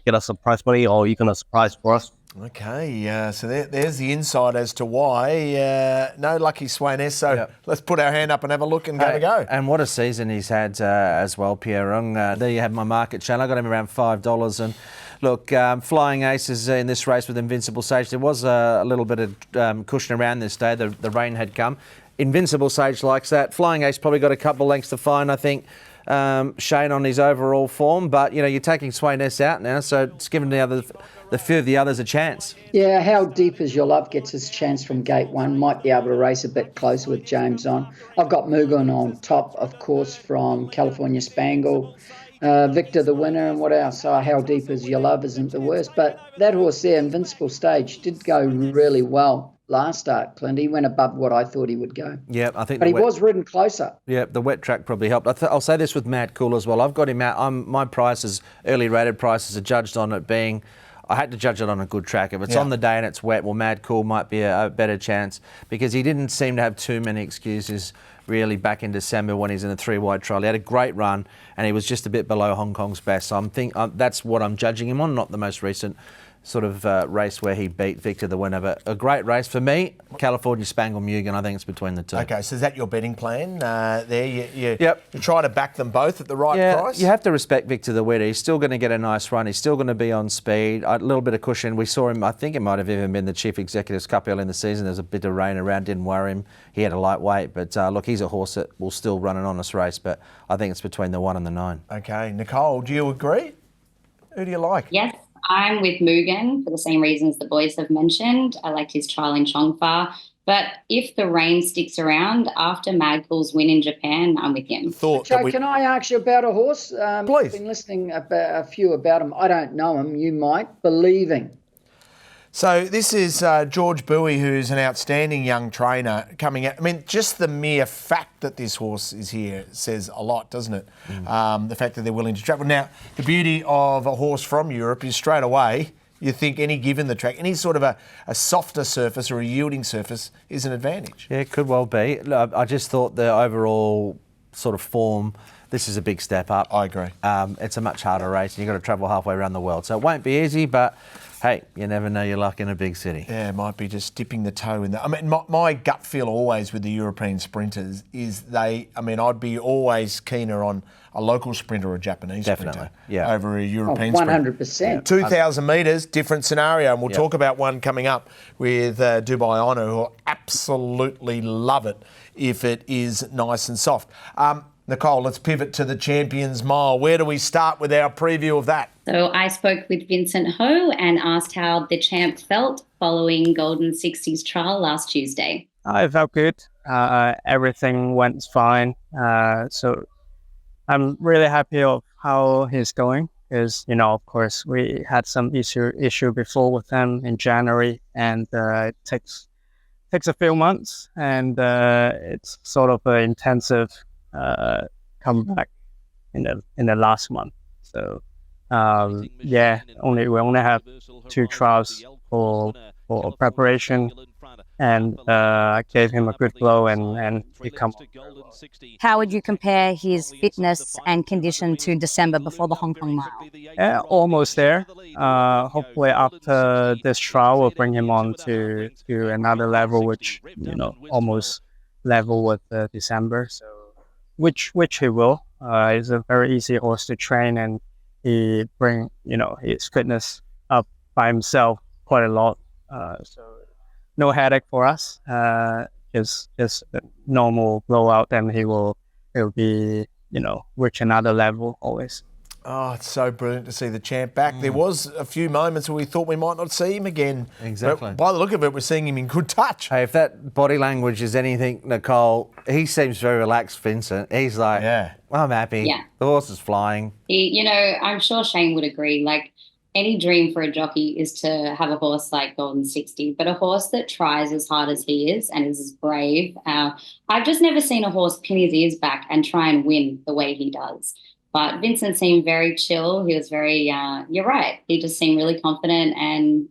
get us some prize money or even a surprise for us. Okay, so there's the insight as to why no Lucky Swainess. So let's put our hand up and have a look and go. And what a season he's had as well, Pierre Ng. There you have my market channel. I got him around $5. And look, Flying Aces in this race with Invincible Sage. There was a little bit of cushion around this day. The rain had come. Invincible Sage likes that. Flying Ace probably got a couple of lengths to find, I think. Shane on his overall form, but you're taking Swainess out now, so it's given the the few of the others a chance. Yeah, How Deep Is Your Love gets his chance from gate one. Might be able to race a bit closer with James on. I've got Mugen on top, of course, from California Spangle. Victor the winner, and what else? How Deep Is Your Love isn't the worst. But that horse there, Invincible Stage, did go really well last start, Clint. He went above what I thought he would go. Yeah, I think. But he was ridden closer. Yeah, the wet track probably helped. I'll say this with Mad Cool as well. I've got him out. My prices, early rated prices, are judged on it being. I had to judge it on a good track. If it's on the day and it's wet, well, Mad Cool might be a better chance because he didn't seem to have too many excuses really back in December when he's in a 3-wide trial. He had a great run and he was just a bit below Hong Kong's best. So that's what I'm judging him on, not the most recent sort of race where he beat Victor the winner. But a great race for me, California Spangle Mugen. I think it's between the two. Okay, so is that your betting plan there? Yep. You're trying to back them both at the right price? You have to respect Victor the winner. He's still going to get a nice run. He's still going to be on speed. A little bit of cushion. We saw him, I think it might have even been the Chief Executives Cup early in the season. There's a bit of rain around, didn't worry him. He had a light weight. But look, he's a horse that will still run an honest race. But I think it's between the 1 and the 9. Okay, Nicole, do you agree? Who do you like? Yes, I'm with Mugen for the same reasons the boys have mentioned. I liked his trial in Chongfa. But if the rain sticks around after Mad Cool's win in Japan, I'm with him. Joe, can I ask you about a horse? Please. I've been listening a few about him. I don't know him. You might. Believing. So this is George Bowie, who's an outstanding young trainer coming out. I mean, just the mere fact that this horse is here says a lot, doesn't it? The fact that they're willing to travel. Now, the beauty of a horse from Europe is straight away, you think any given the track, any sort of a softer surface or a yielding surface is an advantage. Yeah, it could well be. I just thought the overall sort of form, this is a big step up. I agree. It's a much harder race and you've got to travel halfway around the world. So it won't be easy, but hey, you never know your luck in a big city. Yeah, it might be just dipping the toe in that. I mean, my gut feel always with the European sprinters is I'd be always keener on a local sprinter or a Japanese sprinter over a European 100%. sprinter. 2,000 metres, different scenario. And we'll talk about one coming up with Dubai Honor, who will absolutely love it if it is nice and soft. Nicole, let's pivot to the Champions Mile. Where do we start with our preview of that? So I spoke with Vincent Ho and asked how the champ felt following Golden 60s trial last Tuesday. I felt good. Everything went fine. So I'm really happy of how he's going because, of course, we had some issue before with him in January and it takes a few months and it's sort of an intensive comeback in the last month. So we only have 2 trials for preparation, and I gave him a good blow and he come on. How would you compare his fitness and condition to December before the Hong Kong Mile? Yeah, almost there. Hopefully after this trial we'll bring him on to another level, which almost level with December. So which he will. He's a very easy horse to train, and he bring his fitness up by himself quite a lot. So no headache for us. Just a normal blowout, and he'll be reach another level always. Oh, it's so brilliant to see the champ back. There was a few moments where we thought we might not see him again. Exactly. But by the look of it, we're seeing him in good touch. Hey, if that body language is anything, Nicole, he seems very relaxed, Vincent. He's like, I'm happy. Yeah. The horse is flying. I'm sure Shane would agree. Like, any dream for a jockey is to have a horse like Golden 60, but a horse that tries as hard as he is and is as brave. I've just never seen a horse pin his ears back and try and win the way he does. But Vincent seemed very chill. He was very, you're right. He just seemed really confident and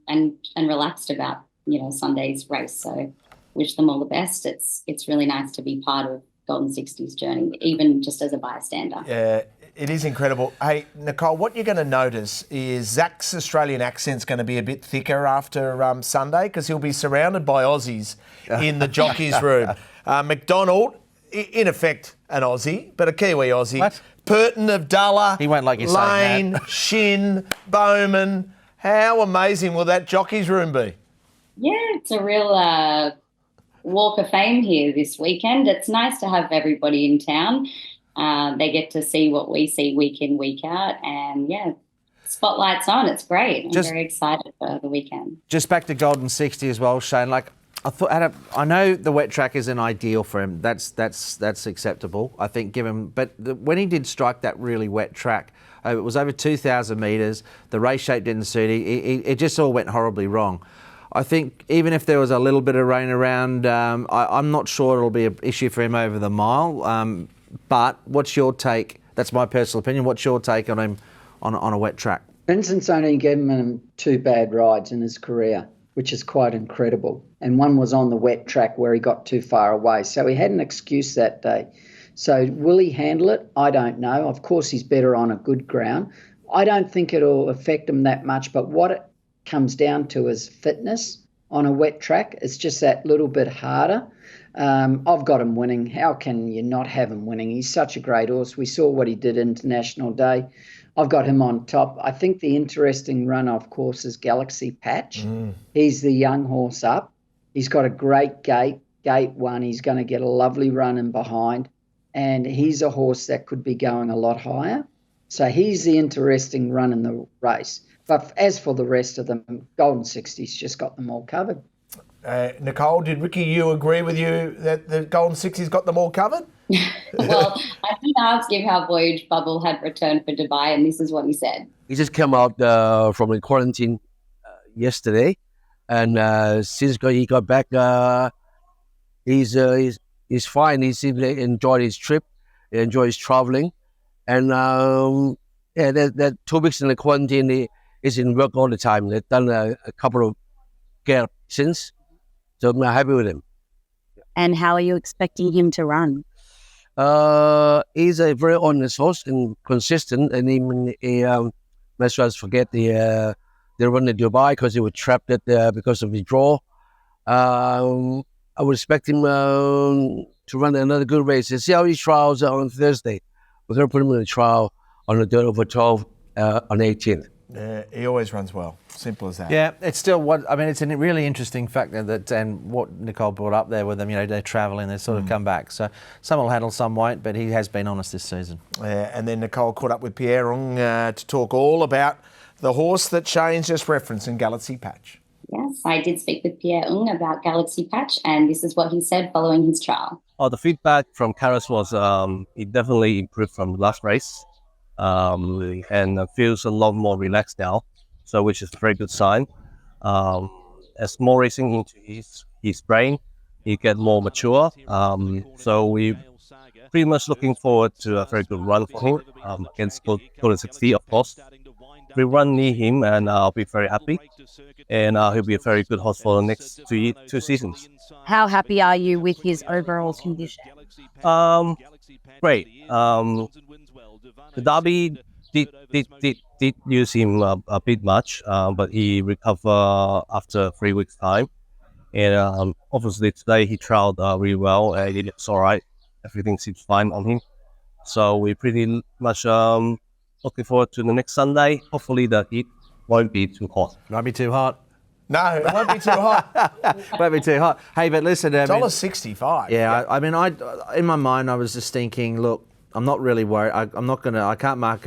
relaxed about, Sunday's race. So wish them all the best. It's really nice to be part of Golden 60's journey, even just as a bystander. Yeah, it is incredible. Hey, Nicole, what you're going to notice is Zach's Australian accent's going to be a bit thicker after Sunday because he'll be surrounded by Aussies in the jockeys' room. McDonald, in effect, an Aussie, but a Kiwi Aussie. What? Purton, Avdulla, he won't like you saying Lane, that. Shinn, Bowman. How amazing will that jockeys' room be? Yeah, it's a real walk of fame here this weekend. It's nice to have everybody in town. They get to see what we see week in, week out. And, spotlight's on. It's great. I'm very excited for the weekend. Just back to Golden 60 as well, Shane. Like, I know the wet track isn't ideal for him. That's acceptable. I think, when he did strike that really wet track, it was over 2,000 metres. The race shape didn't suit. It just all went horribly wrong. I think even if there was a little bit of rain around, I'm not sure it'll be an issue for him over the mile. But what's your take? That's my personal opinion. What's your take on him on a wet track? Vincent's only given him 2 bad rides in his career, which is quite incredible. And one was on the wet track where he got too far away. So he had an excuse that day. So will he handle it? I don't know. Of course, he's better on a good ground. I don't think it'll affect him that much, but what it comes down to is fitness on a wet track. It's just that little bit harder. I've got him winning. How can you not have him winning? He's such a great horse. We saw what he did International Day. I've got him on top. I think the interesting run, of course, is Galaxy Patch. He's the young horse up. He's got a great gate 1. He's going to get a lovely run in behind. And he's a horse that could be going a lot higher. So he's the interesting run in the race. But as for the rest of them, Golden 60's just got them all covered. Nicole, did Ricky you agree with you that the Golden 60's got them all covered? Well, I did ask him how Voyage Bubble had returned for Dubai, and this is what he said. He just came out from the quarantine yesterday, and since he got back, he's fine. He seems to enjoy his trip, enjoy his traveling, and that 2 weeks in the quarantine, he is in work all the time. They've done a couple of care since, so I'm happy with him. And how are you expecting him to run? He's a very honest horse and consistent, and he let's just forget the run in Dubai because he was trapped because of his draw. I would expect him to run another good race. And see how he trials on Thursday. We're going to put him in a trial on the dirt over 12 on 18th. Yeah, he always runs well. Simple as that. Yeah, it's still it's a really interesting factor that, and what Nicole brought up there with them, they're travelling, they sort of come back. So some will handle, some won't, but he has been honest this season. Yeah, and then Nicole caught up with Pierre Ung to talk all about the horse that Shane's just referenced in Galaxy Patch. Yes, I did speak with Pierre Ung about Galaxy Patch, and this is what he said following his trial. The feedback from Karis was he definitely improved from the last race. And feels a lot more relaxed now, so which is a very good sign. As more racing into his brain, he get more mature. So we pretty much looking forward to a very good run for him against Golden 60, of course. We run near him, and I'll be very happy. And he'll be a very good horse for the next two seasons. How happy are you with his overall condition? Great. The Derby did use him a bit much, but he recovered after 3 weeks' time. And obviously today he trialled really well, and it looks all right. Everything seems fine on him. So we're pretty much looking forward to the next Sunday. Hopefully the heat won't be too hot. Won't be too hot. No, it won't be too hot. Won't be too hot. Hey, but listen, $1.65. Yeah, I mean, in my mind, I was just thinking, look, I'm not really worried. I can't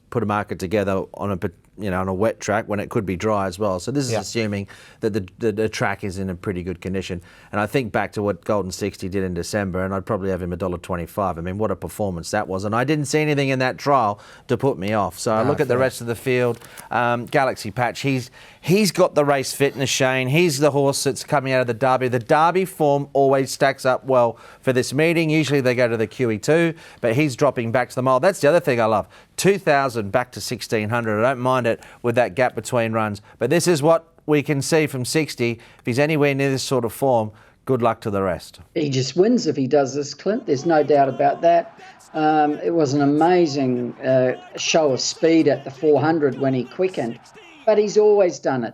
put a marker together on a wet track when it could be dry as well. So this is assuming that the track is in a pretty good condition. And I think back to what Golden 60 did in December, and I'd probably have him $1.25. I mean, what a performance that was. And I didn't see anything in that trial to put me off. So I look at the rest of the field. Galaxy Patch, he's got the race fitness, Shane. He's the horse that's coming out of the Derby. The Derby form always stacks up well for this meeting. Usually they go to the QE2, but he's dropping back to the mile. That's the other thing I love. 2,000 back to 1,600. I don't mind it with that gap between runs. But this is what we can see from 60. If he's anywhere near this sort of form, good luck to the rest. He just wins if he does this, Clint. There's no doubt about that. It was an amazing show of speed at the 400 when he quickened. But he's always done it,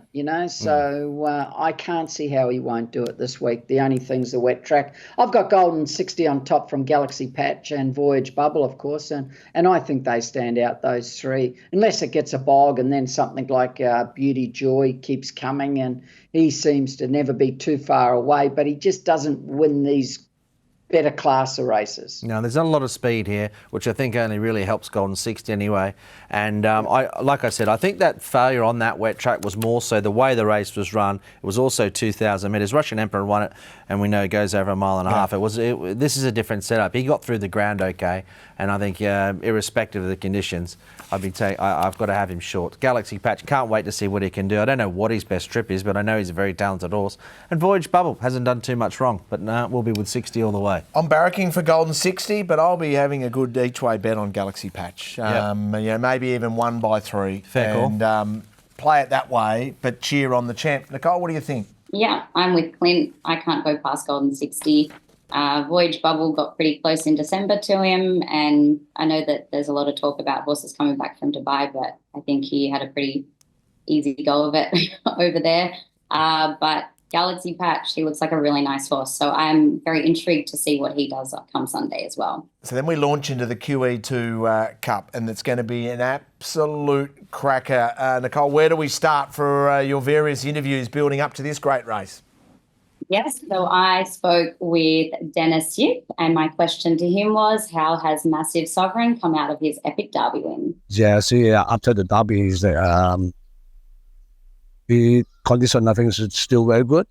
so I can't see how he won't do it this week. The only thing's the wet track. I've got Golden 60 on top from Galaxy Patch and Voyage Bubble, of course, and I think they stand out, those three, unless it gets a bog and then something like Beauty Joy keeps coming, and he seems to never be too far away, but he just doesn't win these better class of races. No, there's not a lot of speed here, which I think only really helps Golden 60 anyway. And like I said, I think that failure on that wet track was more so the way the race was run. It was also 2,000 metres. Russian Emperor won it, and we know it goes over a mile and a half. This is a different setup. He got through the ground okay, and I think irrespective of the conditions, I've got to have him short. Galaxy Patch, can't wait to see what he can do. I don't know what his best trip is, but I know he's a very talented horse. And Voyage Bubble hasn't done too much wrong, but we'll be with 60 all the way. I'm barracking for Golden 60, but I'll be having a good each-way bet on Galaxy Patch. Maybe even 1 by 3. Fair call. And play it that way, but cheer on the champ. Nicole, what do you think? Yeah, I'm with Clint. I can't go past Golden 60. Voyage Bubble got pretty close in December to him, and I know that there's a lot of talk about horses coming back from Dubai, but I think he had a pretty easy go of it over there. But Galaxy Patch, he looks like a really nice horse, so I'm very intrigued to see what he does come Sunday as well. So then we launch into the QE2 Cup, and it's going to be an absolute cracker. Nicole, where do we start for your various interviews building up to this great race? Yes, so I spoke with Dennis Yip, and my question to him was, how has Massive Sovereign come out of his epic derby win? Yeah, see, after the derby, the condition, I think, is still very good.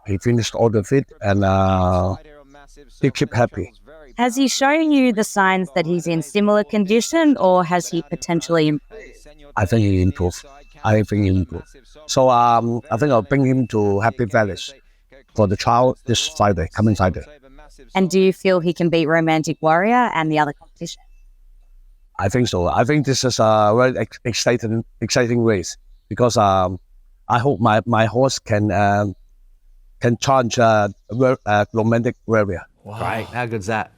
He finished all the fit, and he kept happy. Has he shown you the signs that he's in similar condition, or has he potentially improved? I think he improved. So I think I'll bring him to Happy Valley for the trial this Friday, coming Friday. And do you feel he can beat Romantic Warrior and the other competition? I think so. I think this is a very exciting race, because I hope my horse can challenge Romantic Warrior. Wow. Great. How good's that?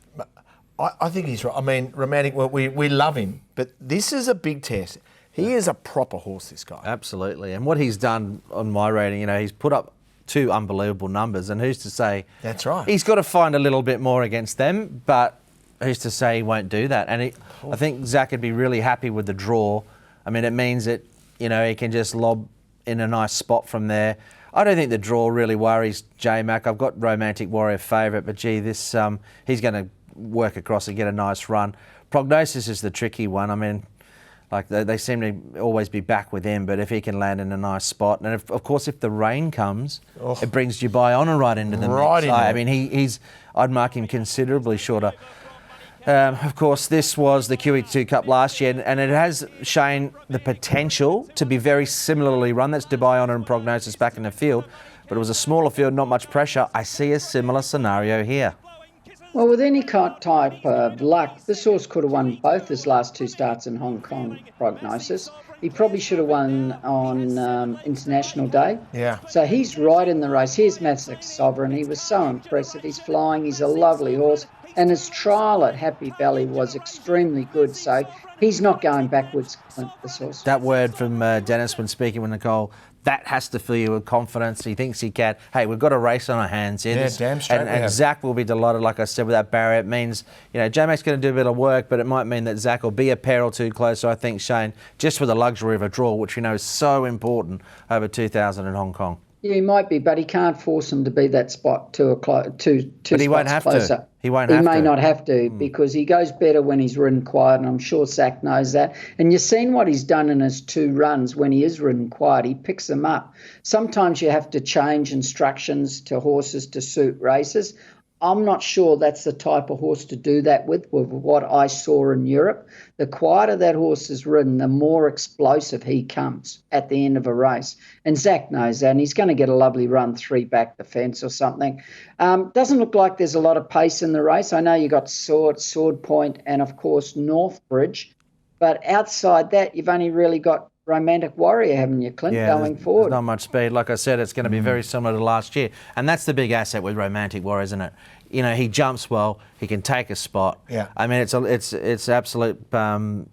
I think he's right. I mean, Romantic, we love him, but this is a big test. He is a proper horse, this guy. Absolutely. And what he's done on my rating, he's put up 2 unbelievable numbers, and who's to say... That's right. He's got to find a little bit more against them, but who's to say he won't do that? And I think Zach would be really happy with the draw. I mean, it means that, he can just lob in a nice spot from there. I don't think the draw really worries J-Mac. I've got Romantic Warrior favourite, but gee, this he's going to work across and get a nice run. Prognosis is the tricky one. I mean, like they seem to always be back with him, but if he can land in a nice spot, and of course if the rain comes, it brings Dubai Honour right into the mix. I mean, I'd mark him considerably shorter. Of course, this was the QE2 Cup last year, and it has shown the potential to be very similarly run. That's Dubai Honour and Prognosis back in the field, but it was a smaller field, not much pressure. I see a similar scenario here. Well, with any type of luck, this horse could have won both his last 2 starts in Hong Kong Prognosis. He probably should have won on International Day. Yeah. So he's right in the race. Here's Massive Sovereign. He was so impressive. He's flying. He's a lovely horse. And his trial at Happy Valley was extremely good. So he's not going backwards, Clint, this horse. That word from Dennis when speaking with Nicole, that has to fill you with confidence. He thinks he can. Hey, we've got a race on our hands here. Yeah, damn straight. And Zach will be delighted, like I said, with that barrier. It means, J-Mac's going to do a bit of work, but it might mean that Zach will be a pair or 2 closer, I think, Shane, just for the luxury of a draw, which we know is so important over 2,000 in Hong Kong. Yeah, he might be, but he can't force him to be that spot two spots closer. He may not have to because he goes better when he's ridden quiet, and I'm sure Zach knows that. And you've seen what he's done in his 2 runs when he is ridden quiet. He picks them up. Sometimes you have to change instructions to horses to suit races. I'm not sure that's the type of horse to do that with what I saw in Europe. The quieter that horse is ridden, the more explosive he comes at the end of a race. And Zach knows that, and he's going to get a lovely run 3 back the fence or something. Doesn't look like there's a lot of pace in the race. I know you got Sword Point, and, of course, Northbridge. But outside that, you've only really got Romantic Warrior, haven't you, Clint, going forward? There's not much speed. Like I said, it's going to be very similar to last year. And that's the big asset with Romantic Warrior, isn't it? He jumps well. He can take a spot. Yeah. I mean, it's absolute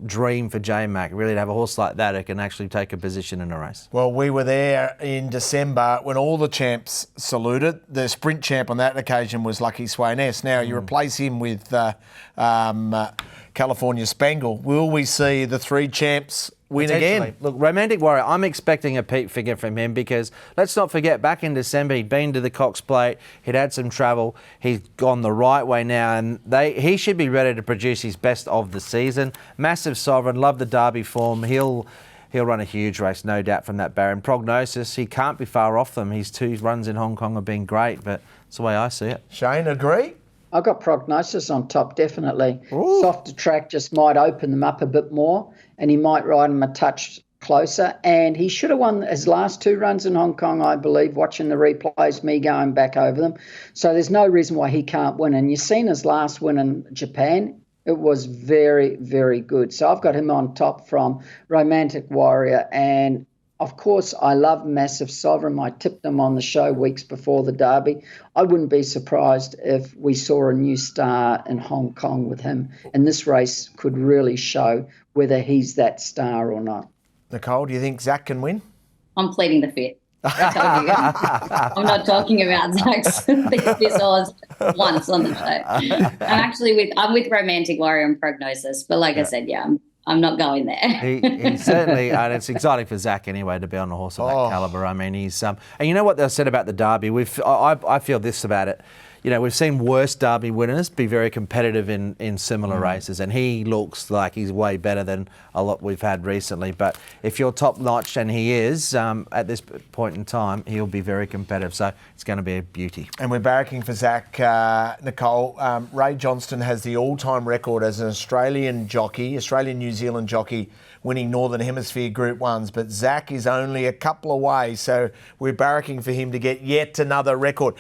dream for J-Mac, really, to have a horse like that who can actually take a position in a race. Well, we were there in December when all the champs saluted. The sprint champ on that occasion was Lucky Swainess. Now, you replace him with California Spangle. Will we see the 3 champs win again. Look, Romantic Warrior, I'm expecting a peak figure from him because let's not forget, back in December, he'd been to the Cox Plate, he'd had some travel, he's gone the right way now, and he should be ready to produce his best of the season. Massive Sovereign, love the Derby form. He'll run a huge race, no doubt, from that Baron. Prognosis, he can't be far off them. His 2 runs in Hong Kong have been great, but that's the way I see it. Shane, agree? I got Prognosis on top, definitely. Ooh. Softer track just might open them up a bit more, and he might ride them a touch closer. And he should have won his last 2 runs in Hong Kong, I believe, watching the replays, me going back over them. So there's no reason why he can't win. And you've seen his last win in Japan. It was very, very good. So I've got him on top from Romantic Warrior. And, of course, I love Massive Sovereign. I tipped them on the show weeks before the Derby. I wouldn't be surprised if we saw a new star in Hong Kong with him. And this race could really show whether he's that star or not. Nicole, do you think Zach can win? I'm pleading the fifth. I'm not talking about Zach's this horse once on the show. I'm with Romantic Warrior and Prognosis, but like I said, I'm not going there. He certainly, and it's exciting for Zach anyway to be on a horse of that calibre. I mean, he's and you know what they said about the Derby. I feel this about it. You know, we've seen worse Derby winners be very competitive in similar races, and he looks like he's way better than a lot we've had recently. But if you're top notch, and he is at this point in time, he'll be very competitive. So it's going to be a beauty. And we're barracking for Zach, Nicole. Ray Johnston has the all-time record as an Australian New Zealand jockey, winning Northern Hemisphere Group 1s, but Zach is only a couple away, so we're barracking for him to get yet another record.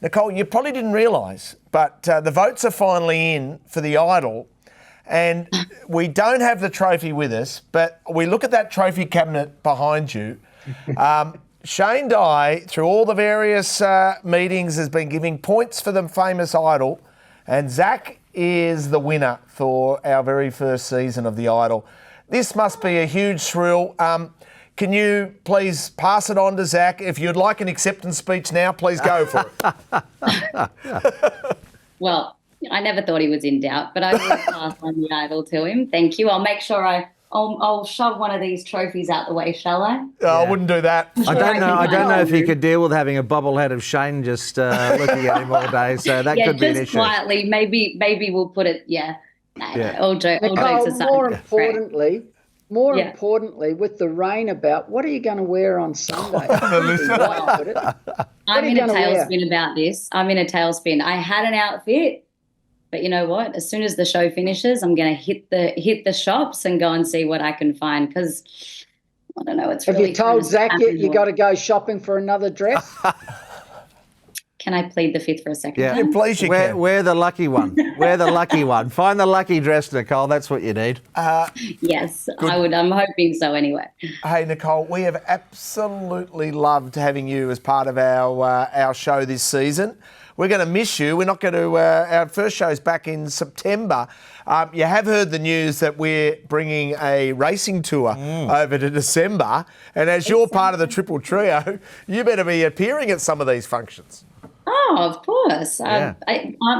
Nicole, you probably didn't realise, but the votes are finally in for the Idol, and we don't have the trophy with us, but we look at that trophy cabinet behind you. Shane Dye, through all the various meetings, has been giving points for the famous Idol, and Zach is the winner for our very first season of the Idol. This must be a huge thrill. Can you please pass it on to Zach? If you'd like an acceptance speech now, please go for it. Well, I never thought he was in doubt, but I will pass on the Idol to him. Thank you. I'll make sure I'll shove one of these trophies out the way, shall I? I wouldn't do that. I don't know if he could deal with having a bobblehead of Shane just looking at him all day. So that could be an issue. Just quietly, maybe we'll put it. All jokes aside. More importantly, with the rain about, what are you going to wear on Sunday? I'm in a tailspin about this. I'm in a tailspin. I had an outfit, but you know what? As soon as the show finishes, I'm going to hit the shops and go and see what I can find, because I don't know. Have you told Zach yet you got to go shopping for another dress? Can I plead the fifth for a second? Yeah, please you can. Wear the lucky one. Wear the lucky one. Find the lucky dress, Nicole. That's what you need. Yes, I would. I'm hoping so anyway. Hey, Nicole, we have absolutely loved having you as part of our show this season. We're going to miss you. We're not going to... our first show's back in September. You have heard the news that we're bringing a racing tour over to December. And as you're part of the Triple Trio, you better be appearing at some of these functions. Oh, of course. Aren't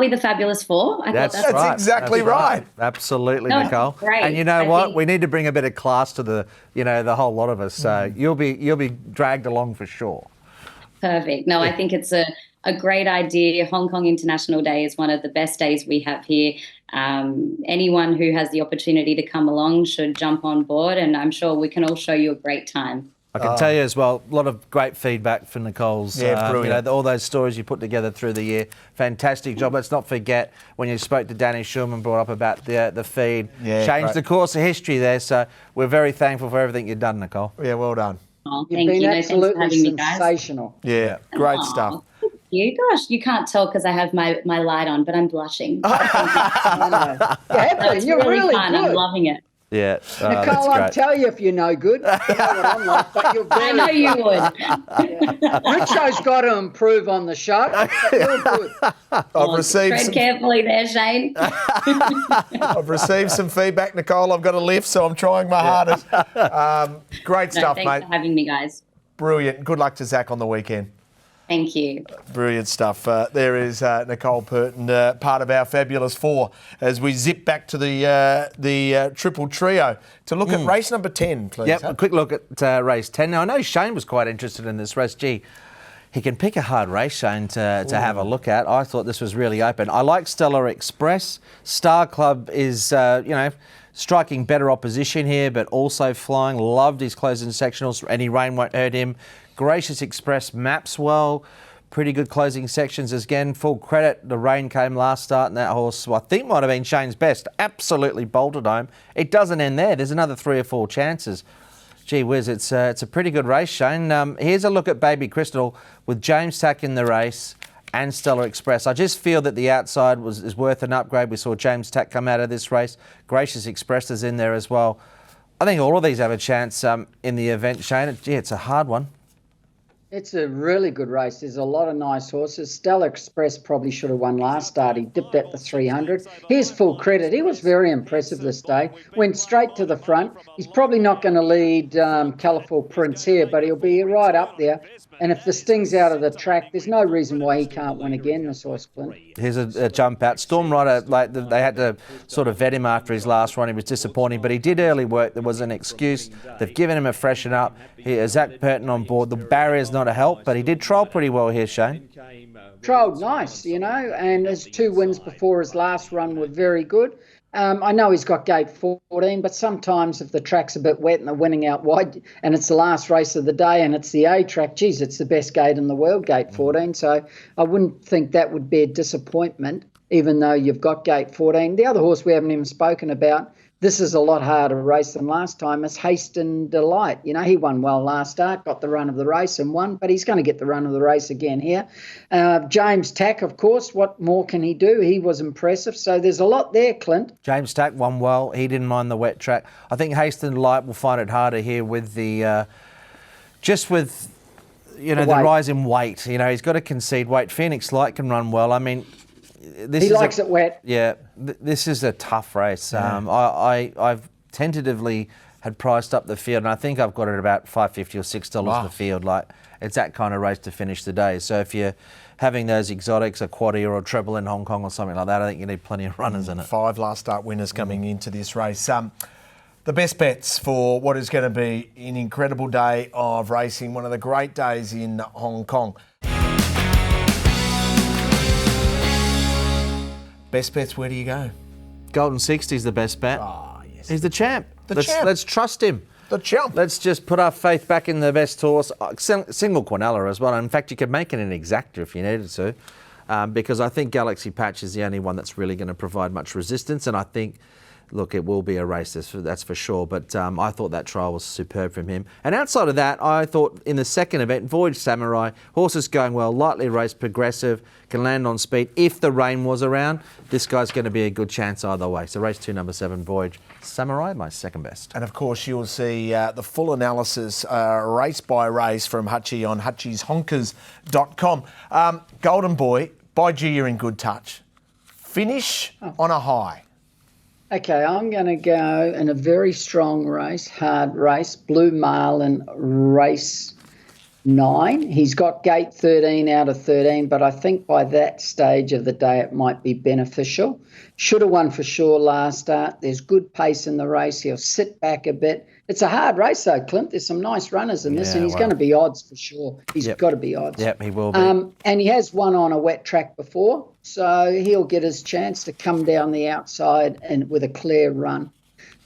we the Fabulous Four? That's exactly right. Absolutely, Nicole. Great. And you know what? We need to bring a bit of class to the whole lot of us. So you'll be dragged along for sure. Perfect. No, I think it's a great idea. Hong Kong International Day is one of the best days we have here. Anyone who has the opportunity to come along should jump on board, and I'm sure we can all show you a great time. I can tell you as well, a lot of great feedback for Nicole's. Brilliant. All those stories you put together through the year. Fantastic job. Let's not forget when you spoke to Danny Schulman, brought up about the feed. Changed the course of history there. So we're very thankful for everything you've done, Nicole. Yeah, well done. Oh, You've been absolutely sensational. Yeah, great stuff. Thank you. Gosh, you can't tell because I have my light on, but I'm blushing. You're really fun. good. I'm loving it. Yeah, Nicole, I'll tell you if you're no good. You know what I'm like, but you're very I know you would. Richo's got to improve on the show. You're good. Tread carefully there, Shane. I've received some feedback, Nicole. I've got a lift, so I'm trying my hardest. Great stuff, thanks mate. for having me, guys. Brilliant. Good luck to Zach on the weekend. Thank you. Brilliant stuff. There is Nicole Purton, part of our fabulous four, as we zip back to the triple trio to look at race number 10, please. Yep, a quick look at race 10. Now, I know Shane was quite interested in this race. Gee, he can pick a hard race, Shane, to have a look at. I thought this was really open. I like Stellar Express. Star Club is, striking better opposition here, but also flying. Loved his closing sectionals. Any rain won't hurt him. Gracious Express maps well. Pretty good closing sections. Again, full credit. The rain came last start and that horse, I think, might have been Shane's best. Absolutely bolted home. It doesn't end there. There's another 3 or 4 chances. Gee whiz, it's a pretty good race, Shane. Here's a look at Baby Crystal with James Tack in the race and Stellar Express. I just feel that the outside is worth an upgrade. We saw James Tack come out of this race. Gracious Express is in there as well. I think all of these have a chance in the event, Shane. Gee, it's a hard one. It's a really good race. There's a lot of nice horses. Stellar Express probably should have won last start. He dipped at the 300. Here's full credit. He was very impressive this day. Went straight to the front. He's probably not going to lead Colourful Prince here, but he'll be right up there. And if the sting's out of the track, there's no reason why he can't win again, this horse, Clint. Here's a jump out. Storm Rider, they had to sort of vet him after his last run. He was disappointing, but he did early work. There was an excuse. They've given him a freshen up. Zach Purton on board. The barrier's not a help, but he did trial pretty well here, Shane. Trialled nice, and his 2 wins before his last run were very good. I know he's got gate 14, but sometimes if the track's a bit wet and they're winning out wide and it's the last race of the day and it's the A track, geez, it's the best gate in the world, gate 14. So I wouldn't think that would be a disappointment, even though you've got gate 14. The other horse we haven't even spoken about, this is a lot harder race than last time, is Haste and Delight. He won well last start, got the run of the race and won, but he's going to get the run of the race again here. James Tack, of course, what more can he do? He was impressive. So there's a lot there, Clint. James Tack won well. He didn't mind the wet track. I think Haste and Delight will find it harder here with the, the rise in weight. He's got to concede weight. Phoenix Light can run well. I mean, he likes it wet. Yeah, this is a tough race. Yeah. I've tentatively had priced up the field, and I think I've got it at about $5.50 or $6 the field. It's that kind of race to finish the day. So if you're having those exotics, a quaddy or a treble in Hong Kong or something like that, I think you need plenty of runners in it. 5 last start winners coming into this race. The best bets for what is going to be an incredible day of racing, one of the great days in Hong Kong. Best bets, where do you go? Golden 60's the best bet. Oh, yes. He's the champ. Champ. Let's trust him. The champ. Let's just put our faith back in the best horse. Single Quinella as well. In fact, you could make it an exacta if you needed to, because I think Galaxy Patch is the only one that's really going to provide much resistance, and I think, look, it will be a race, that's for sure. But I thought that trial was superb from him. And outside of that, I thought in the second event, Voyage Samurai, horses going well, lightly raced, progressive, can land on speed. If the rain was around, this guy's going to be a good chance either way. So race 2, number 7, Voyage Samurai, my second best. And of course, you'll see the full analysis race by race from Hutchi on hutchieshonkers.com. Golden Boy, by G, you're in good touch. Finish on a high. Okay, I'm going to go in a very strong race, hard race, Blue Marlin, race 9. He's got gate 13 out of 13, but I think by that stage of the day it might be beneficial. Should have won for sure last start. There's good pace in the race. He'll sit back a bit. It's a hard race though, Clint. There's some nice runners in this, and he's going to be odds for sure. He's got to be odds. Yep, he will be. And he has won on a wet track before, so he'll get his chance to come down the outside and with a clear run.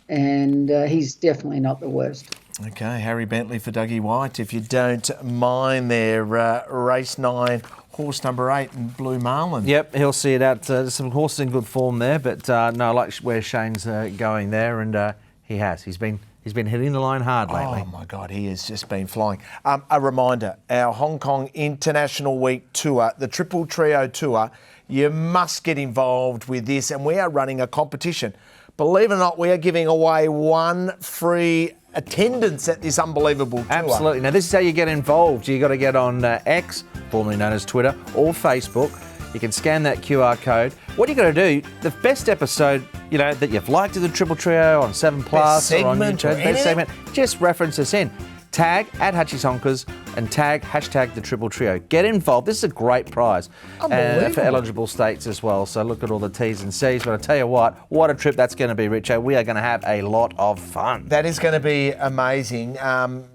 And he's definitely not the worst. Okay, Harry Bentley for Dougie White. If you don't mind there, race 9, horse number 8, and Blue Marlin. Yep, he'll see it out. There's some horses in good form there, but no, I like where Shane's going there, and he has. He's been hitting the line hard lately. Oh my God, he has just been flying. A reminder, our Hong Kong International Week Tour, the Triple Trio Tour, you must get involved with this, and we are running a competition. Believe it or not, we are giving away 1 free attendance at this unbelievable tour. Absolutely. Now, this is how you get involved. You got to get on X, formerly known as Twitter, or Facebook. You can scan that QR code. What you got to do, the best episode, that you've liked of the Triple Trio on 7 Plus or on YouTube, best segment, just reference us in. Tag at Hutchie's Honkers and tag hashtag the Triple Trio. Get involved. This is a great prize. And for eligible states as well. So look at all the T's and C's. But I tell you what a trip that's going to be, Richo. We are going to have a lot of fun. That is going to be amazing.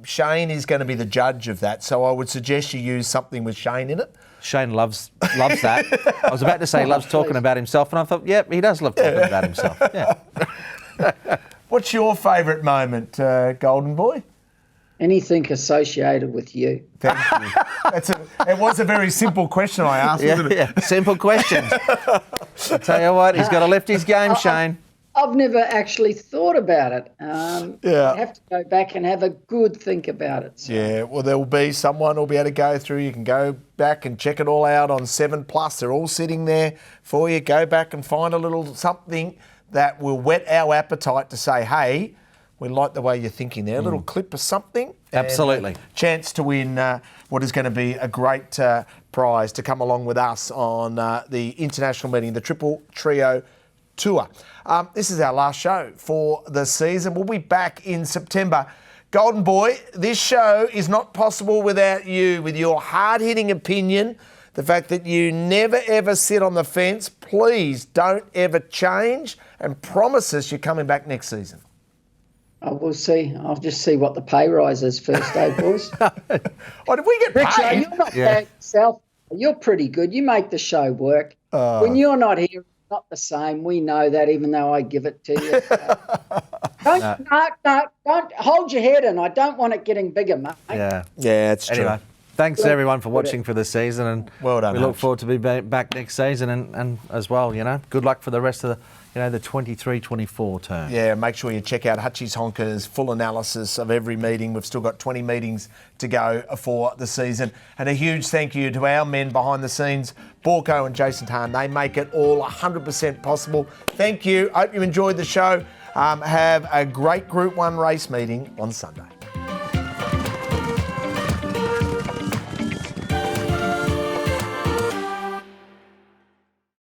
Shane is going to be the judge of that. So I would suggest you use something with Shane in it. Shane loves that. I was about to say he loves talking about himself, and I thought, yep, he does love talking about himself. Yeah. What's your favourite moment, Golden Boy? Anything associated with you. Thank you. It was a very simple question I asked, wasn't it? Yeah, simple questions. I tell you what, he's got to lift his game, Shane. I've never actually thought about it. I have to go back and have a good think about it. So. Yeah, well, there will be someone who'll be able to go through. You can go back and check it all out on 7+. They're all sitting there for you. Go back and find a little something that will whet our appetite to say, hey, we like the way you're thinking there. A little clip of something. Absolutely. Chance to win what is going to be a great prize to come along with us on the international meeting, the Triple Trio Tour. This is our last show for the season. We'll be back in September. Golden Boy, this show is not possible without you, with your hard-hitting opinion, the fact that you never ever sit on the fence. Please don't ever change, and promise us you're coming back next season. We'll see. I'll just see what the pay rise is first, boys. Oh, did we get Richo, paid? you're not bad yourself. You're pretty good. You make the show work. When you're not here, it's not the same. We know that, even though I give it to you. Don't hold your head in. I don't want it getting bigger, mate. Yeah, it's true. Anyway, thanks everyone for watching for the season, and well done. We look forward to be back next season, and as well, good luck for the rest of the 23-24 term. Yeah, make sure you check out Hutchi's Honkers full analysis of every meeting. We've still got 20 meetings to go for the season. And a huge thank you to our men behind the scenes, Borko and Jason Tarn. They make it all 100% possible. Thank you. Hope you enjoyed the show. Have a great Group 1 race meeting on Sunday.